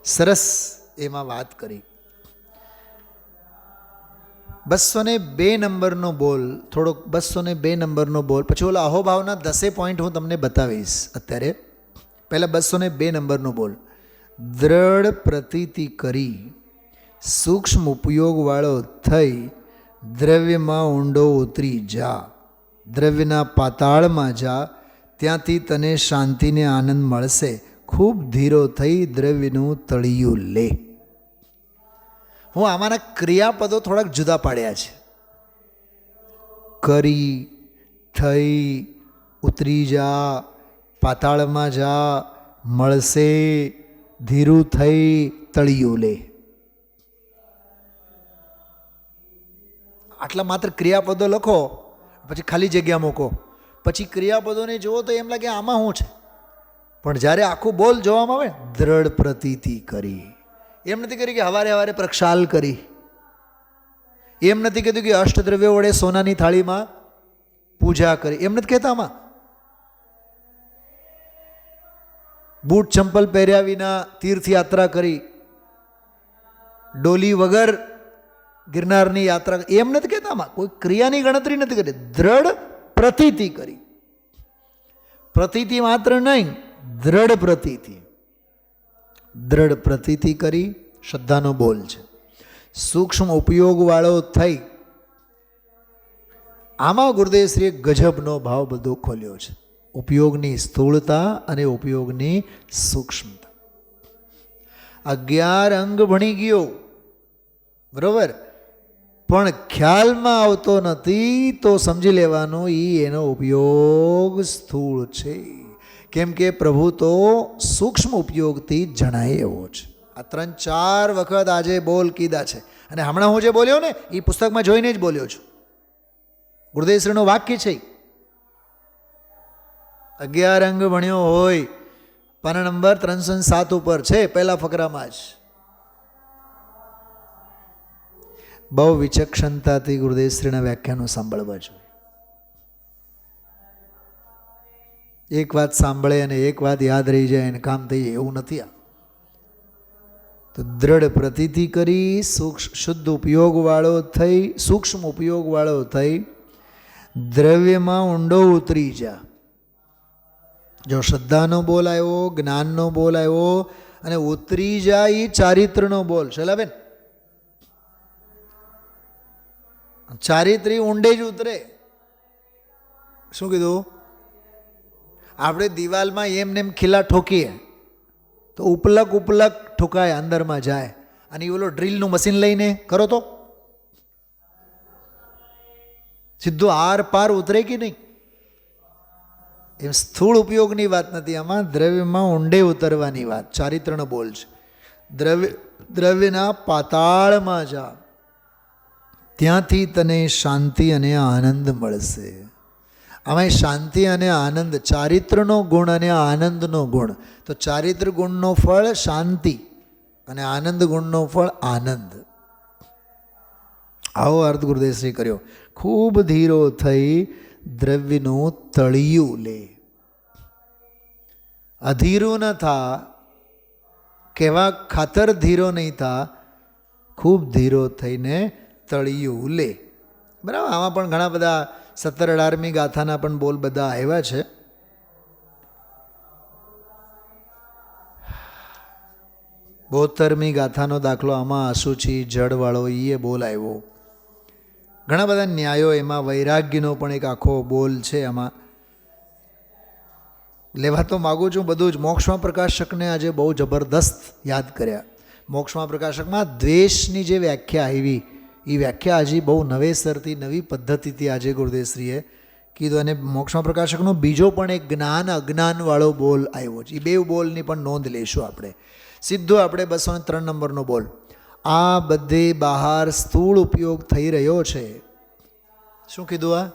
સરસ એમાં વાત કરી. 202 નંબરનો બોલ, થોડોક 202 નંબરનો બોલ, પછી ઓલા અહોભાવના 10 પોઈન્ટ હું તમને બતાવીશ અત્યારે. પહેલાં 202 નંબરનો બોલ. દ્રઢ પ્રતીતિ કરી સૂક્ષ્મ ઉપયોગવાળો થઈ દ્રવ્યમાં ઊંડો ઉતરી જા, દ્રવ્યના પાતાળમાં જા, ત્યાંથી તને શાંતિને આનંદ મળશે. ખૂબ ધીરો થઈ દ્રવ્યનું તળિયું લે. હું આમાંના ક્રિયાપદો થોડાક જુદા પાડ્યા છે. કરી, થઈ, ઉતરી જા, પાતાળમાં જા, મળશે, ધીરું થઈ, તળિયું લે. આટલા માત્ર ક્રિયાપદો લખો, પછી ખાલી જગ્યા મૂકો, પછી ક્રિયાપદોને જુઓ તો એમ લાગે આમાં શું છે. પણ જ્યારે આખું બોલ જોવામાં આવે, દ્રઢ પ્રતીતિ કરી. એમ નથી કરી કે હવારે હવારે પ્રક્ષાલ કરી, એમ નથી કીધું કે અષ્ટદ્રવ્યો વડે સોનાની થાળીમાં પૂજા કરી, એમ નથી કહેતા. આમાં બૂટ ચંપલ પહેર્યા વિના તીર્થયાત્રા કરી, ડોલી વગર ગિરનારની યાત્રા, એમ નથી કહેતા. આમાં કોઈ ક્રિયાની ગણતરી નથી કરી. દ્રઢ પ્રતીતિ કરી. પ્રતીતિ માત્ર નહીં, દ્રઢ પ્રતીતિ. દ્રઢ પ્રતીતિ કરી શ્રદ્ધાનો બોલ છે. સૂક્ષ્મ ઉપયોગવાળો થઈ, આમાં ગુરુદેવશ્રીએ ગજબનો ભાવ બધો ખોલ્યો છે. ઉપયોગની સ્થૂળતા અને ઉપયોગની સૂક્ષ્મતા. 11 અંગ ભણી ગયો, બરોબર, પણ ખ્યાલમાં આવતો નથી તો સમજી લેવાનું એનો ઉપયોગ સ્થૂળ છે. કેમ કે પ્રભુ તો સૂક્ષ્મ ઉપયોગથી જણાય એવો છે. આ 3-4 વખત આજે બોલ કીધા છે. અને હમણાં હું જે બોલ્યો ને એ પુસ્તકમાં જોઈને જ બોલ્યો છું. ગુરુદેવશ્રીનું વાક્ય છે. 11 અંગ ભણ્યો હોય, પાના નંબર 307 ઉપર છે, પહેલા ફકરામાં જ. બહુ વિચક્ષણતાથી ગુરુદેવશ્રીના વ્યાખ્યાનો સાંભળવા જોઈએ. એક વાત સાંભળે અને એક વાત યાદ રહી જાય અને કામ થઈ જાય એવું નથી. આ તો દ્રઢ પ્રતીતિ કરી શુદ્ધ ઉપયોગવાળો થઈ, સૂક્ષ્મ ઉપયોગવાળો થઈ દ્રવ્યમાં ઊંડો ઉતરી જા. જો શ્રદ્ધાનો બોલ આવ્યો, જ્ઞાનનો બોલ આવ્યો, અને ઉતરી જા એ ચારિત્રનો બોલ. શૈલાબેન, ચારિત્ર્ય ઊંડે જ ઉતરે. શું કીધું? આપણે દિવાલમાં એમને એમ ખીલા ઠોકીએ તો ઉપલક ઠોકાય, અંદરમાં જાય. અને ઓલો ડ્રીલનું મશીન લઈને કરો તો સીધું આર પાર ઉતરે કે નહીં? એમ સ્થૂળ ઉપયોગની વાત નથી, આમાં દ્રવ્યમાં ઊંડે ઉતરવાની વાત. ચારિત્રનો બોલ છે. દ્રવ્યના પાતાળમાં જા, ત્યાંથી તને શાંતિ અને આનંદ મળશે. આમાં શાંતિ અને આનંદ, ચારિત્રનો ગુણ અને આનંદનો ગુણ. તો ચારિત્ર ગુણનો ફળ શાંતિ અને આનંદ ગુણનો ફળ આનંદ. આવો અર્થ ગુરુદેવશ્રી કર્યો. ખૂબ ધીરો થઈ દ્રવ્યનું તળિયું લે. અધીરું ન થા, કેવા ખાતર ધીરો નહીં થા, ખૂબ ધીરો થઈને તળિયું લે. બરાબર. આમાં પણ ઘણા બધા 17-18મી ગાથાના પણ બોલ બધા આવ્યા છે. બોતરમી ગાથાનો દાખલો આમાં અશુચિ જળવાળો એ બોલ આવ્યો. ઘણા બધા ન્યાયો એમાં, વૈરાગ્યનો પણ એક આખો બોલ છે. આમાં લેવા તો માગું છું બધું જ. મોક્ષમાં પ્રકાશકને આજે બહુ જબરદસ્ત યાદ કર્યા. મોક્ષમાં પ્રકાશકમાં દ્વેષની જે વ્યાખ્યા આવી, એ વ્યાખ્યા હજી બહુ નવેસરથી, નવી પદ્ધતિથી આજે ગુરુદેવશ્રીએ કીધું. અને મોક્ષમાં પ્રકાશકનો બીજો પણ એક જ્ઞાન અજ્ઞાનવાળો બોલ આવ્યો છે. એ બે બોલની પણ નોંધ લઈશું આપણે. સીધો આપણે 203 નંબરનો બોલ. આ બધે બહાર સ્થૂળ ઉપયોગ થઈ રહ્યો છે. શું કીધું? આ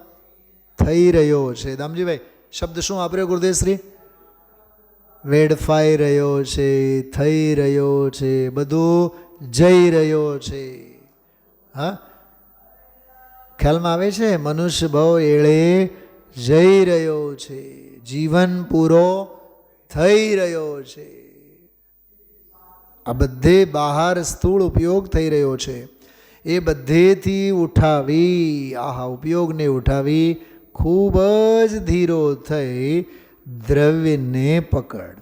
થઈ રહ્યો છે. દામજીભાઈ, શબ્દ શું વાપર્યો ગુરુદેવશ્રી? વેડફાઈ રહ્યો છે, થઈ રહ્યો છે, બધું જઈ રહ્યો છે. હા, ખ્યાલમાં આવે છે? મનુષ્ય ભાવ એળે જઈ રહ્યો છે, જીવન પૂરો થઈ રહ્યો છે. આ બધે બહાર સ્થૂળ ઉપયોગ થઈ રહ્યો છે, એ બધેથી ઉઠાવી, આહા ઉપયોગને ઉઠાવી ખૂબ જ ધીરો થઈ દ્રવ્યને પકડ.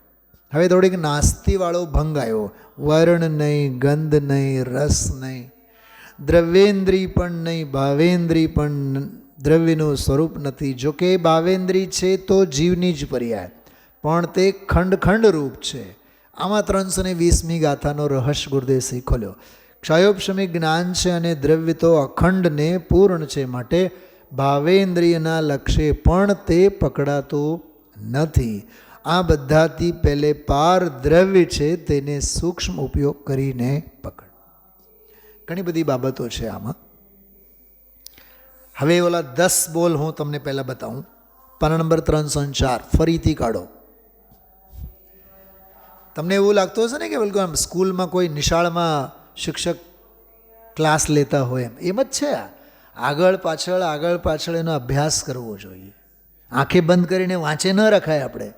હવે થોડીક નાસ્તીવાળો ભંગ આવ્યો. વર્ણ નહીં, ગંધ નહીં, રસ નહીં, દ્રવ્યેન્દ્રિય પણ નહીં, ભાવેન્દ્રિય પણ દ્રવ્યનું સ્વરૂપ નથી. જોકે ભાવેન્દ્રિય છે તો જીવની જ પર્યાય, પણ તે ખંડ ખંડ રૂપ છે. આમાં 320મી ગાથાનો રહસ્ય ગુરુદેવસિંહ ખોલ્યો. ક્ષયોપશમી જ્ઞાન છે અને દ્રવ્ય તો અખંડ ને પૂર્ણ છે, માટે ભાવેન્દ્રિયના લક્ષ્ય પણ તે પકડાતું નથી. આ બધાથી પહેલે પાર દ્રવ્ય છે તેને સૂક્ષ્મ ઉપયોગ કરીને પકડ. ઘણી બધી બાબતો છે આમાં. હવે ઓલા 10 બોલ હું તમને પહેલાં બતાવું. પાના નંબર 304 ફરીથી કાઢો. તમને એવું લાગતું હશે ને કે બિલકુલ આમ સ્કૂલમાં કોઈ નિશાળમાં શિક્ષક ક્લાસ લેતા હોય એમ જ છે. આગળ પાછળ એનો અભ્યાસ કરવો જોઈએ. આંખે બંધ કરીને વાંચે ન રખાય, આપણે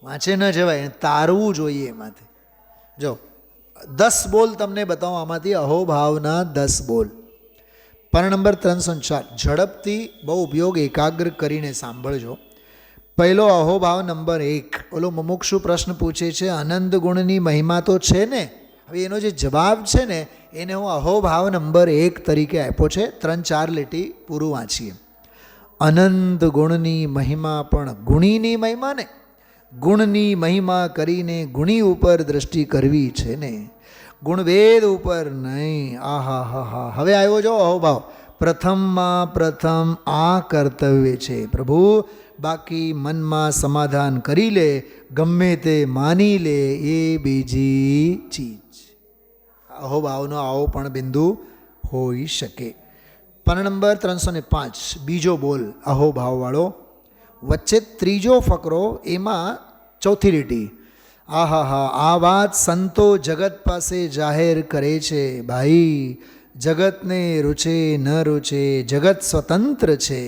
વાંચે ન જવાય, તારવું જોઈએ એમાંથી. જો 10 બોલ તમને બતાવો આમાંથી, અહોભાવના 10 બોલ. પાના નંબર 304 ઝડપથી બહુ ઉપયોગ એકાગ્ર કરીને સાંભળજો. પહેલો અહોભાવ નંબર 1. ઓલો મુમુક્ષુ પ્રશ્ન પૂછે છે આનંદ ગુણની મહિમા તો છે ને. હવે એનો જે જવાબ છે ને એને હું અહોભાવ નંબર 1 તરીકે આપ્યો છે. 3-4 લીટી પૂરું વાંચીએ. અનંત ગુણની મહિમા પણ ગુણીની મહિમા ને, ગુણની મહિમા કરીને ગુણી ઉપર દ્રષ્ટિ કરવી છે ને, ગુણભેદ ઉપર નહીં. આહા હા હા. હવે આવ્યો જો અહોભાવ. પ્રથમમાં પ્રથમ આ કર્તવ્ય છે પ્રભુ, બાકી મનમાં સમાધાન કરી લે, ગમે તે માની લે એ બીજી ચીજ. અહોભાવનો આવો પણ બિંદુ હોઈ શકે. પાના નંબર 305 બીજો બોલ અહોભાવવાળો. વચ્ચે ત્રીજો ફકરો, એમાં ચોથી લીટી. આહા હા, આ વાત સંતો જગત પાસે જાહેર કરે છે. ભાઈ જગતને રૂચે ન રૂચે, જગત સ્વતંત્ર છે.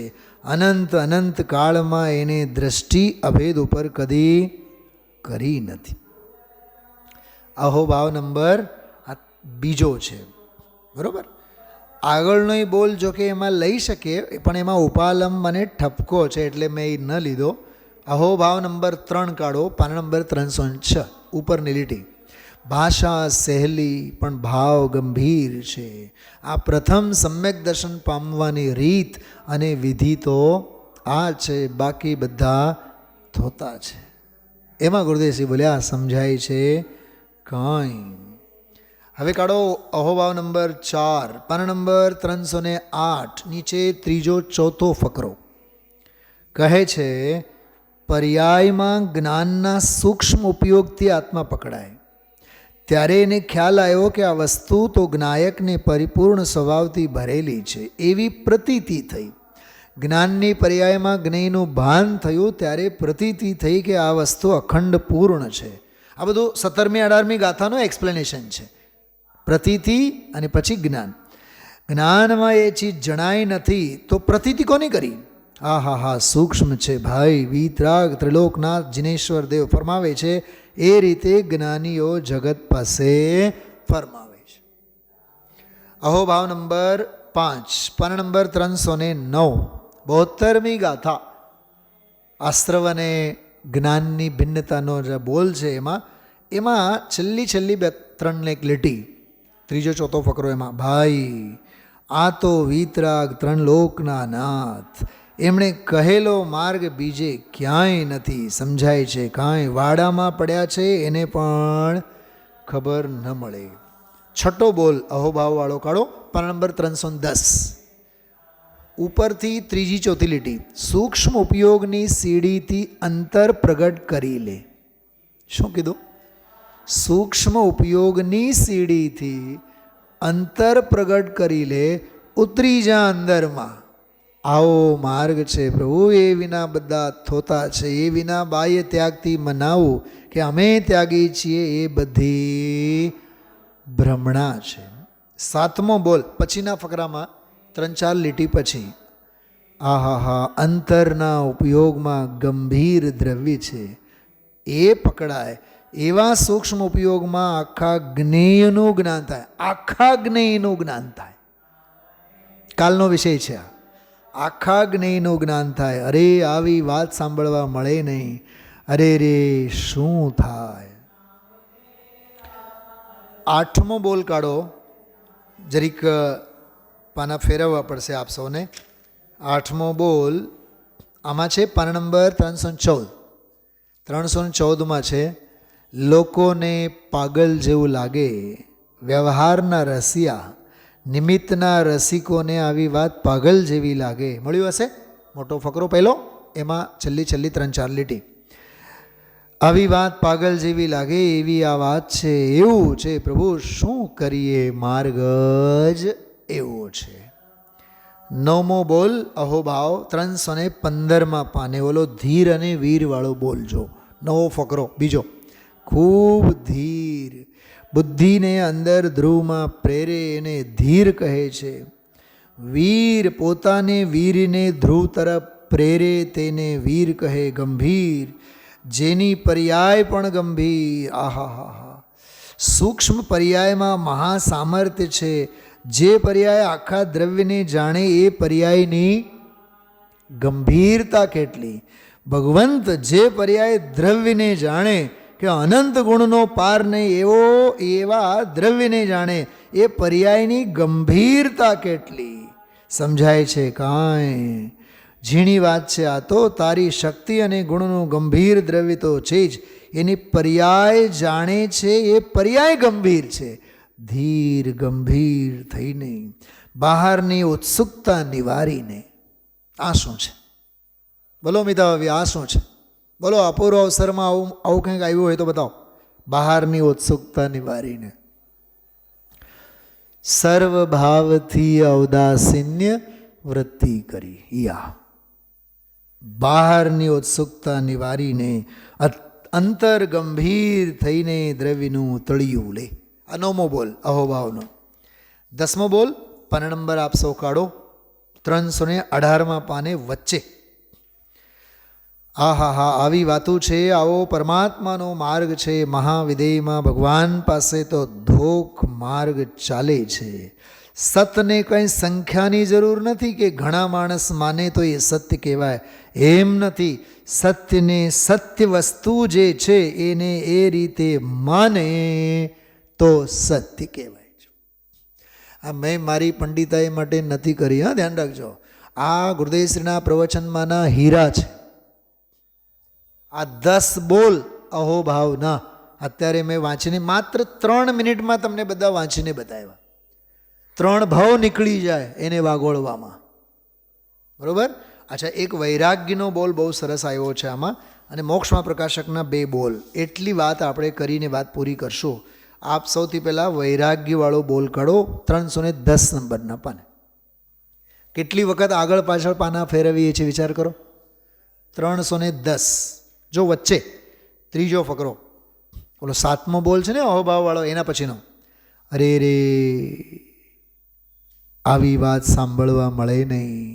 અનંત અનંત કાળમાં એને દ્રષ્ટિ અભેદ ઉપર કદી કરી નથી. અહોભાવ નંબર બીજો છે, બરાબર. આગળનો બોલ જો કે એમાં લઈ શકીએ, પણ એમાં ઉપાલમ અને ઠપકો છે એટલે મેં એ ન લીધો. અહોભાવ નંબર 3 કાઢો. પાના નંબર 306 ઉપરની લીટી. ભાષા સહેલી પણ ભાવ ગંભીર છે. આ પ્રથમ સમ્યક દર્શન પામવાની રીત અને વિધિ તો આ છે, બાકી બધા થોતા છે. એમાં ગુરુદેવસિંહ બોલ્યા સમજાય છે કાંઈ. હવે કાઢો અહોભાવ નંબર 4. પાના નંબર 308 નીચે ત્રીજો ચોથો ફકરો. કહે છે પર્યાયમાં જ્ઞાનના સૂક્ષ્મ ઉપયોગથી આત્મા પકડાય. ત્યારે એને ખ્યાલ આવ્યો કે આ વસ્તુ તો જ્ઞાયકને પરિપૂર્ણ સ્વભાવથી ભરેલી છે એવી પ્રતીતિ થઈ. જ્ઞાનની પર્યાયમાં જ્ઞેયનું ભાન થયું ત્યારે પ્રતીતિ થઈ કે આ વસ્તુ અખંડ પૂર્ણ છે. આ બધું 17મી 18મી ગાથાનું એક્સપ્લેનેશન છે. પ્રતીતિ અને પછી જ્ઞાન. જ્ઞાનમાં એ ચીજ જણાય નથી તો પ્રતીતિ કોની કરી? આ હા હા, સૂક્ષ્મ છે ભાઈ. વીતરાગ ત્રિલોકનાથ જિનેશ્વર દેવ ફરમાવે છે એ રીતે જ્ઞાનીઓ જગત પાસે ફરમાવે છે. અહોભાવ નંબર 5 પાના નંબર 309 72મી ગાથા. આશ્રવ અને જ્ઞાનની ભિન્નતાનો જે બોલ છે એમાં છેલ્લી 3 એક લીટી, ત્રીજો ચોથો ફકરો. એમાં ભાઈ આ તો વીતરાગ 3 લોકના નાથ, એમણે કહેલો માર્ગ બીજે ક્યાંય નથી. સમજાય છે કાંઈ, વાડામાં પડ્યા છે એને પણ ખબર ન મળે. છઠ્ઠો બોલ અહોભાવવાળો કાઢો. પાના નંબર 310 ઉપરથી ત્રીજી ચોથી લીટી. સૂક્ષ્મ ઉપયોગની સીડીથી અંતર પ્રગટ કરી લે. શું કીધું? સૂક્ષ્મ ઉપયોગની સીડીથી અંતર પ્રગટ કરી લે, ઉતરી જા અંદરમાં. આવો માર્ગ છે પ્રભુ, એ વિના બધા થોતા છે. એ વિના બાહ્ય ત્યાગથી મનાવું કે અમે ત્યાગી છીએ એ બધી ભ્રમણા છે. 7મો બોલ પછીના ફકરામાં 3-4 લીટી પછી. આહા હા, અંતરના ઉપયોગમાં ગંભીર દ્રવ્ય છે એ પકડાય એવા સૂક્ષ્મ ઉપયોગમાં આખા જ્ઞેયનું જ્ઞાન થાય, આખા જ્ઞેયનું જ્ઞાન થાય. કાલનો વિષય છે આ. આખા જ્ઞેયનું જ્ઞાન થાય. અરે આવી વાત સાંભળવા મળે નહીં, અરે રે શું થાય. 8મો બોલ કાઢો, જરીક પાના ફેરવવા પડશે આપ સૌને. 8મો બોલ આમાં છે પાના નંબર 314. 314માં છે, લોકોને પાગલ જેવું લાગે, વ્યવહારના રસિયા, નિમિત્તના રસિકોને આવી વાત પાગલ જેવી લાગે. મળ્યું હશે મોટો ફકરો પહેલો, એમાં છેલ્લી 3-4 લીટી. આવી વાત પાગલ જેવી લાગે એવી આ વાત છે, એવું છે પ્રભુ શું કરીએ, માર્ગ જ એવો છે. 9મો બોલ અહોભાવ 315માં પાને, ઓલો ધીર અને વીરવાળો બોલજો. નવો ફકરો બીજો, ખૂબ ધીર, બુદ્ધિને અંદર ધ્રુવમાં પ્રેરે એને ધીર કહે છે. વીર પોતાને વીરને ધ્રુવ તરફ પ્રેરે તેને વીર કહે ગંભીર, જેની પર્યાય પણ ગંભીર. આહાહા, સૂક્ષ્મ પર્યાયમાં મહાસામર્થ્ય છે. જે પર્યાય આખા દ્રવ્યને જાણે એ પર્યાયની ગંભીરતા કેટલી. ભગવંત જે પર્યાય દ્રવ્યને જાણે કે અનંત ગુણનો પાર નહીં, એવા દ્રવ્યને જાણે એ પર્યાયની ગંભીરતા કેટલી. સમજાય છે કાંઈ? ઝીણી વાત છે આ તો. તારી શક્તિ અને ગુણનું ગંભીર દ્રવ્ય તો છે જ, એની પર્યાય જાણે છે એ પર્યાય ગંભીર છે. ધીર ગંભીર થઈને બહારની ઉત્સુકતા નિવારીને. આ શું છે બોલો મિતાભાવી? આ શું છે બોલો? અપૂર્વ અવસરમાં આવું કંઈક આવ્યું હોય તો બતાવો. બહારની ઉત્સુકતા નિવારીને સર્વભાવથી ઔદાસીન્ય વૃત્તિ કરી. યા બહારની ઉત્સુકતા નિવારીને અંતર ગંભીર થઈને દ્રવ્યનું તળિયું લે. આ 9મો બોલ અહોભાવનો. 10મો બોલ પાના નંબર આપ સૌ કાઢો, 318માં પાને વચ્ચે. આહાહા, આવી વાતું છે, આવો પરમાત્માનો માર્ગ છે. મહાવિદેયમાં ભગવાન પાસે તો ધોખ માર્ગ ચાલે છે. સતને કંઈ સંખ્યાની જરૂર નથી કે ઘણા માણસ માને તો એ સત્ય કહેવાય, એમ નથી. સત્યને સત્ય વસ્તુ જે છે એને એ રીતે માને તો સત્ય કહેવાય છે. આ મેં મારી પંડિતાઈ માટે નથી કરી, હા ધ્યાન રાખજો. આ ગુરુદેવશ્રીના પ્રવચનમાંના હીરા છે. આ 10 બોલ અહોભાવના અત્યારે મેં વાંચીને માત્ર 3 મિનિટમાં તમને બધા વાંચીને બતાવ્યા. 3 ભાવ નીકળી જાય એને વાગોળવામાં, બરાબર? અચ્છા, એક વૈરાગ્યનો બોલ બહુ સરસ આવ્યો છે આમાં, અને મોક્ષમાં પ્રકાશકના 2 બોલ. એટલી વાત આપણે કરીને વાત પૂરી કરશું. આપ સૌથી પહેલાં વૈરાગ્યવાળો બોલ કાઢો, 310 નંબરના પાને. કેટલી વખત આગળ પાછળ પાના ફેરવીએ છીએ વિચાર કરો. 310. જો વચ્ચે 3જો ફકરો, ઓલો 7મો બોલ છે ને અહોભાવવાળો, એના પછીનો. અરે રે આવી વાત સાંભળવા મળે નહીં,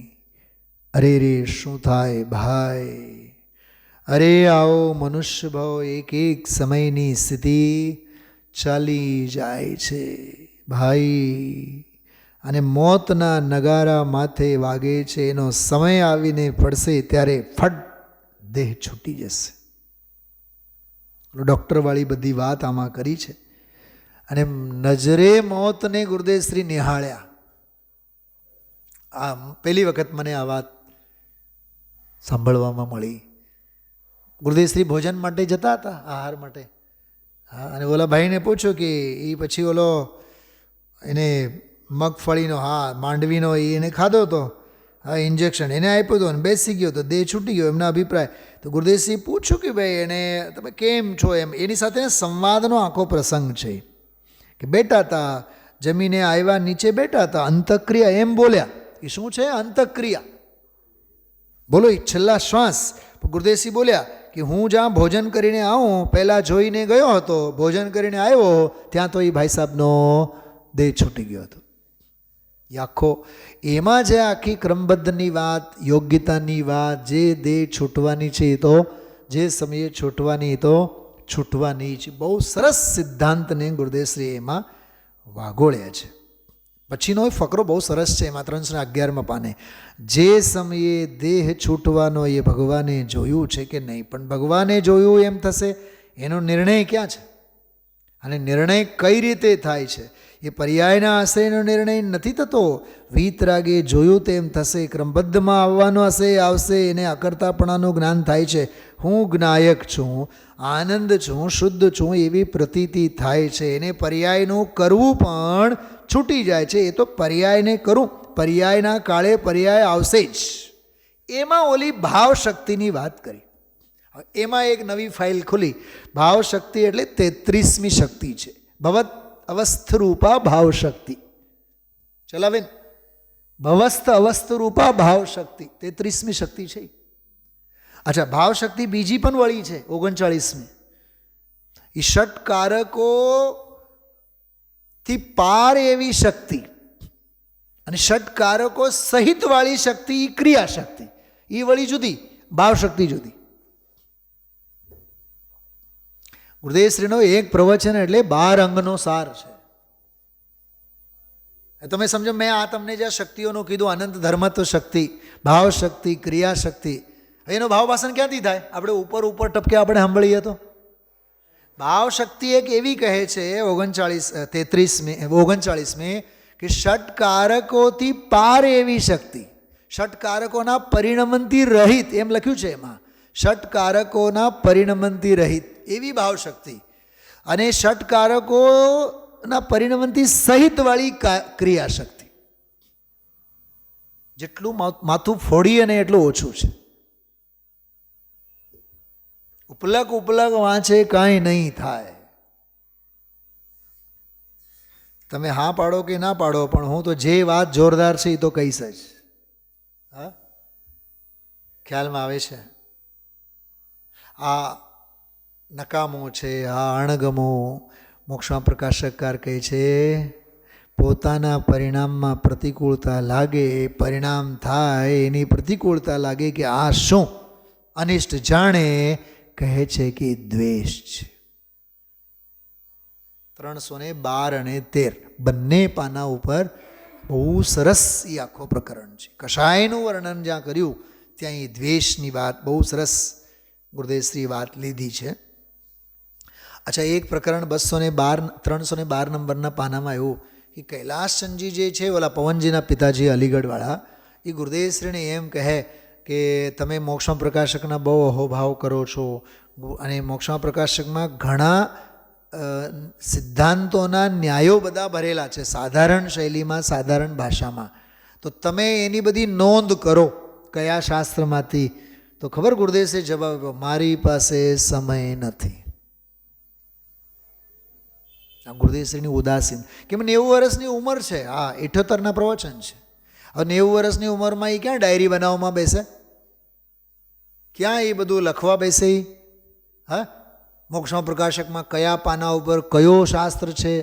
અરે રે શું થાય ભાઈ. અરે આવો મનુષ્ય ભાવ એક એક સમયની સ્થિતિ ચાલી જાય છે ભાઈ, અને મોતના નગારા માથે વાગે છે. એનો સમય આવીને પડશે ત્યારે ફટ દેહ છૂટી જશે. ડૉક્ટરવાળી બધી વાત આમાં કરી છે. અને નજરે મોતને ગુરુદેવશ્રી નિહાળ્યા. આ પહેલી વખત મને આ વાત સાંભળવામાં મળી. ગુરુદેવશ્રી ભોજન માટે જતા હતા, આહાર માટે. હા, અને ઓલા ભાઈને પૂછ્યું કે એ પછી ઓલો એને મગફળીનો, હા માંડવીનો એને ખાધો હતો, હા ઇન્જેક્શન એને આપ્યું હતું અને બેસી ગયો તો દેહ છૂટી ગયો, એમના અભિપ્રાય. તો ગુરુદેવશ્રી પૂછ્યું કે ભાઈ એને તમે કેમ છો એમ. એની સાથે સંવાદનો આખો પ્રસંગ છે કે બેઠા હતા, જમીને આવ્યા, નીચે બેઠા હતા, અંતક્રિયા એમ બોલ્યા. એ શું છે અંતક્રિયા? બોલો એ છેલ્લા શ્વાસ. ગુરુદેવશ્રી બોલ્યા કે હું જ્યાં ભોજન કરીને આવું પહેલાં જોઈને ગયો હતો, ભોજન કરીને આવ્યો ત્યાં તો એ ભાઈ સાહેબનો દેહ છૂટી ગયો હતો. એ આખો એમાં જે આખી ક્રમબદ્ધની વાત, યોગ્યતાની વાત, જે દેહ છૂટવાની છે એ તો જે સમયે છૂટવાની તો છૂટવાની જ. બહુ સરસ સિદ્ધાંતને ગુરુદેવશ્રી એમાં વાગોળ્યા છે. પછીનો એ ફકરો બહુ સરસ છે એમાં 311માં પાને, જે સમયે દેહ છૂટવાનો એ ભગવાને જોયું છે કે નહીં. પણ ભગવાને જોયું એમ થશે એનો નિર્ણય ક્યાં છે? અને નિર્ણય કઈ રીતે થાય છે? એ પર્યાયના આશ્રયનો નિર્ણય નથી થતો. વીતરાગે જોયું તેમ થશે, ક્રમબદ્ધમાં આવવાનો હશે આવશે, એને અકર્તાપણાનું જ્ઞાન થાય છે. હું જ્ઞાયક છું, આનંદ છું, શુદ્ધ છું એવી પ્રતીતિ થાય છે. એને પર્યાયનું કરવું પણ છૂટી જાય છે. એ તો પર્યાયને કરું, પર્યાયના કાળે પર્યાય આવશે જ. એમાં ઓલી ભાવ શક્તિની વાત કરી. એમાં એક નવી ફાઇલ ખુલી. ભાવ શક્તિ એટલે 33મી શક્તિ છે. ભવત અવસ્થરૂપા ભાવ શક્તિ. ચલાવે ભવસ્થ અવસ્થરૂપા ભાવ શક્તિ 33મી શક્તિ છે. અચ્છા, ભાવ શક્તિ બીજી પણ વળી છે 39મી. એ ષટકારકોથી પાર એવી શક્તિ અને ષટકારકો સહિત વાળી શક્તિ એ ક્રિયા શક્તિ. એ વળી જુદી, ભાવ શક્તિ જુદી. ગુરુદેવશ્રીનો એક પ્રવચન એટલે 12 અંગનો સાર છે. તમે સમજો, મેં આ તમને જ્યાં શક્તિઓનું કીધું, અનંત ધર્મત્વ શક્તિ, ભાવ શક્તિ, ક્રિયા શક્તિ, એનો ભાવ ભાષણ ક્યાંથી થાય? આપણે ઉપર ઉપર ટપકે આપણે સાંભળીએ તો. ભાવ શક્તિ એક એવી કહે છે 39મી કે ષટકારકોથી પાર એવી શક્તિ, ષટકારકોના પરિણમનથી રહિત, એમ લખ્યું છે એમાં, ષટકારકોના પરિણમનથી રહિત એવી ભાવ શક્તિ, અને ષટકારકોના પરિણમનથી સહિત વાળી ક્રિયા શક્તિ. જેટલું માથું ફોડીએ ને એટલું ઓછું છે. ઉપલક વાંચે કાંઈ નહીં થાય. તમે હા પાડો કે ના પાડો, પણ હું તો જે વાત જોરદાર છે એ તો કહીશ જ. હા, ખ્યાલમાં આવે છે? આ નકામો છે, આ અણગમો. મોક્ષમાં પ્રકાશકકાર કહે છે, પોતાના પરિણામમાં પ્રતિકૂળતા લાગે, પરિણામ થાય એની પ્રતિકૂળતા લાગે કે આ શું અનિષ્ટ જાણે, કહે છે કે દ્વેષ છે. 312 અને 13 બંને પાના ઉપર બહુ સરસ એ આખો પ્રકરણ છે. કષાયનું વર્ણન જ્યાં કર્યું ત્યાં એ દ્વેષની વાત બહુ સરસ ગુરુદેવશ્રી વાત લીધી છે. અચ્છા, એક પ્રકરણ 312 નંબરના પાનામાં એવું કે કૈલાસચંદજી જે છે, ઓલા પવનજીના પિતાજી અલીગઢવાળા, એ ગુરુદેવશ્રીને એમ કહે કે તમે મોક્ષમાં પ્રકાશકના બહુ અહોભાવ કરો છો, અને મોક્ષમાં પ્રકાશકમાં ઘણા સિદ્ધાંતોના ન્યાયો બધા ભરેલા છે, સાધારણ શૈલીમાં, સાધારણ ભાષામાં. તો તમે એની બધી નોંધ કરો કયા શાસ્ત્રમાંથી. તો ખબર ગુરુદેવશ્રી જવાબ આપ્યો, મારી પાસે સમય નથી. ગુરુદેવશ્રીની ઉદાસીન, કેમ 90 વર્ષની ઉંમર છે. હા, 78ના પ્રવચન છે. હવે 90 વર્ષની ઉંમરમાં એ ક્યાં ડાયરી બનાવવામાં બેસે? ક્યાં એ બધું લખવા બેસે? હા, મોક્ષમાં પ્રકાશકમાં કયા પાના ઉપર કયો શાસ્ત્ર છે?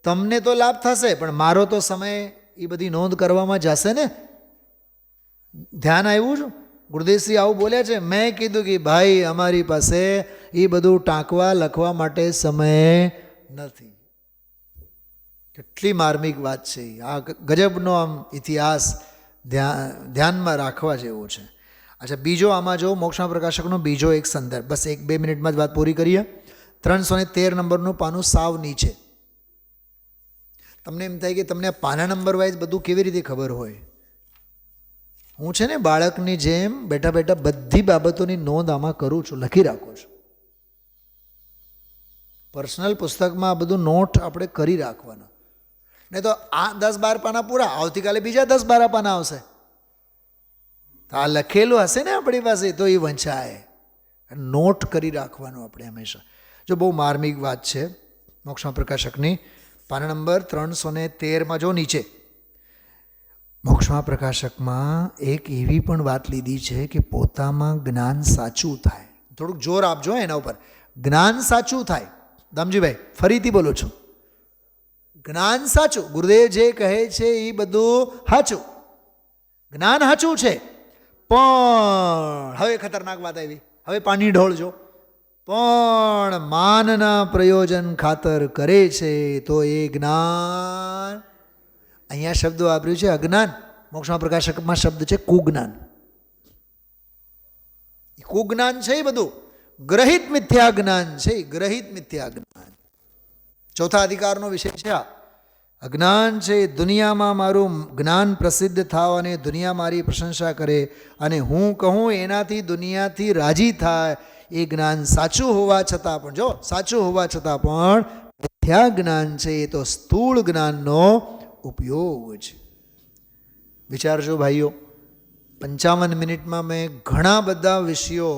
તમને તો લાભ થશે, પણ મારો તો સમય એ બધી નોંધ કરવામાં જશે ને. ધ્યાન આવ્યું છું? ગુરુદેવશ્રી આવું બોલ્યા છે. મેં કીધું કે ભાઈ, અમારી પાસે એ બધું ટાંકવા લખવા માટે સમય નથી. કેટલી માર્મિક વાત છે આ! ગજબનો આમ ઇતિહાસ ધ્યાનમાં રાખવા જેવો છે. અચ્છા, બીજો આમાં જો મોક્ષમાં પ્રકાશકનો બીજો એક સંદર્ભ, બસ 1-2 મિનિટમાં જ વાત પૂરી કરીએ. 313 નંબરનું પાનું સાવ નીચે. તમને એમ થાય કે તમને પાના નંબર વાઇઝ બધું કેવી રીતે ખબર હોય? હું છે ને બાળકની જેમ બેઠા બેઠા બધી બાબતોની નોંધ આમાં કરું છું, લખી રાખું છું. પર્સનલ પુસ્તકમાં આ બધું નોટ આપણે કરી રાખવાના. નહીં તો આ 10-12 પાના પૂરા, આવતીકાલે બીજા 10-12 પાના આવશે. તો આ લખેલું હશે ને આપણી પાસે, તો એ વંચાય. નોટ કરી રાખવાનું આપણે હંમેશા. જો બહુ માર્મિક વાત છે મોક્ષમાં પ્રકાશકની. પાના નંબર 313માં જો નીચે, મોક્ષમાં પ્રકાશકમાં એક એવી પણ વાત લીધી છે કે પોતામાં જ્ઞાન સાચું થાય. થોડુંક જોર આપજો એના ઉપર. જ્ઞાન સાચું થાય. દામજીભાઈ, ફરીથી બોલું છું, જ્ઞાન સાચું. ગુરુદેવ જે કહે છે એ બધું સાચું, જ્ઞાન સાચું છે. પણ હવે ખતરનાક વાત આવી. હવે પાણી ઢોળજો. પણ માનના પ્રયોજન ખાતર કરે છે તો એ જ્ઞાન, અહીંયા શબ્દ વાપર્યું છે અજ્ઞાન, મોક્ષમાં પ્રકાશકમાં શબ્દ છે કુજ્ઞાન. કુજ્ઞાન છે એ બધું ગ્રહિત મિથ્યા જ્ઞાન છે, ગ્રહિત મિથ્યા જ્ઞાન. ચોથા અધિકારનો વિષય છે આ અજ્ઞાન છે. દુનિયામાં મારું જ્ઞાન પ્રસિદ્ધ થાવ અને દુનિયા મારી પ્રશંસા કરે અને હું કહું એનાથી દુનિયાથી રાજી થાય, એ જ્ઞાન સાચું હોવા છતાં પણ, જો સાચું હોવા છતાં પણ મિથ્યા જ્ઞાન છે, એ તો સ્થૂળ જ્ઞાનનો ઉપયોગ છે. વિચારજો ભાઈઓ, 55 મિનિટમાં મેં ઘણા બધા વિષયો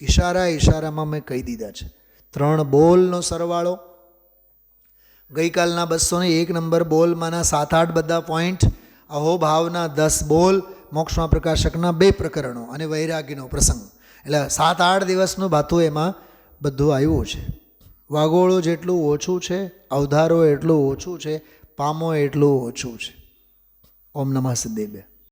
ઈશારામાં મેં કહી દીધા છે. 3 બોલનો સરવાળો, ગઈકાલના 201 નંબર બોલમાંના 7-8 બધા પોઈન્ટ, અહોભાવના 10 બોલ, મોક્ષમાં પ્રકાશકના 2 પ્રકરણો અને વૈરાગીનો પ્રસંગ. એટલે 7-8 દિવસનું ભાથું એમાં બધું આવ્યું છે. વાગોળો જેટલું ઓછું છે, અવધારો એટલું ઓછું છે, પામો એટલું ઓછું છે. ઓમ નમઃ સિદ્ધેભ્ય.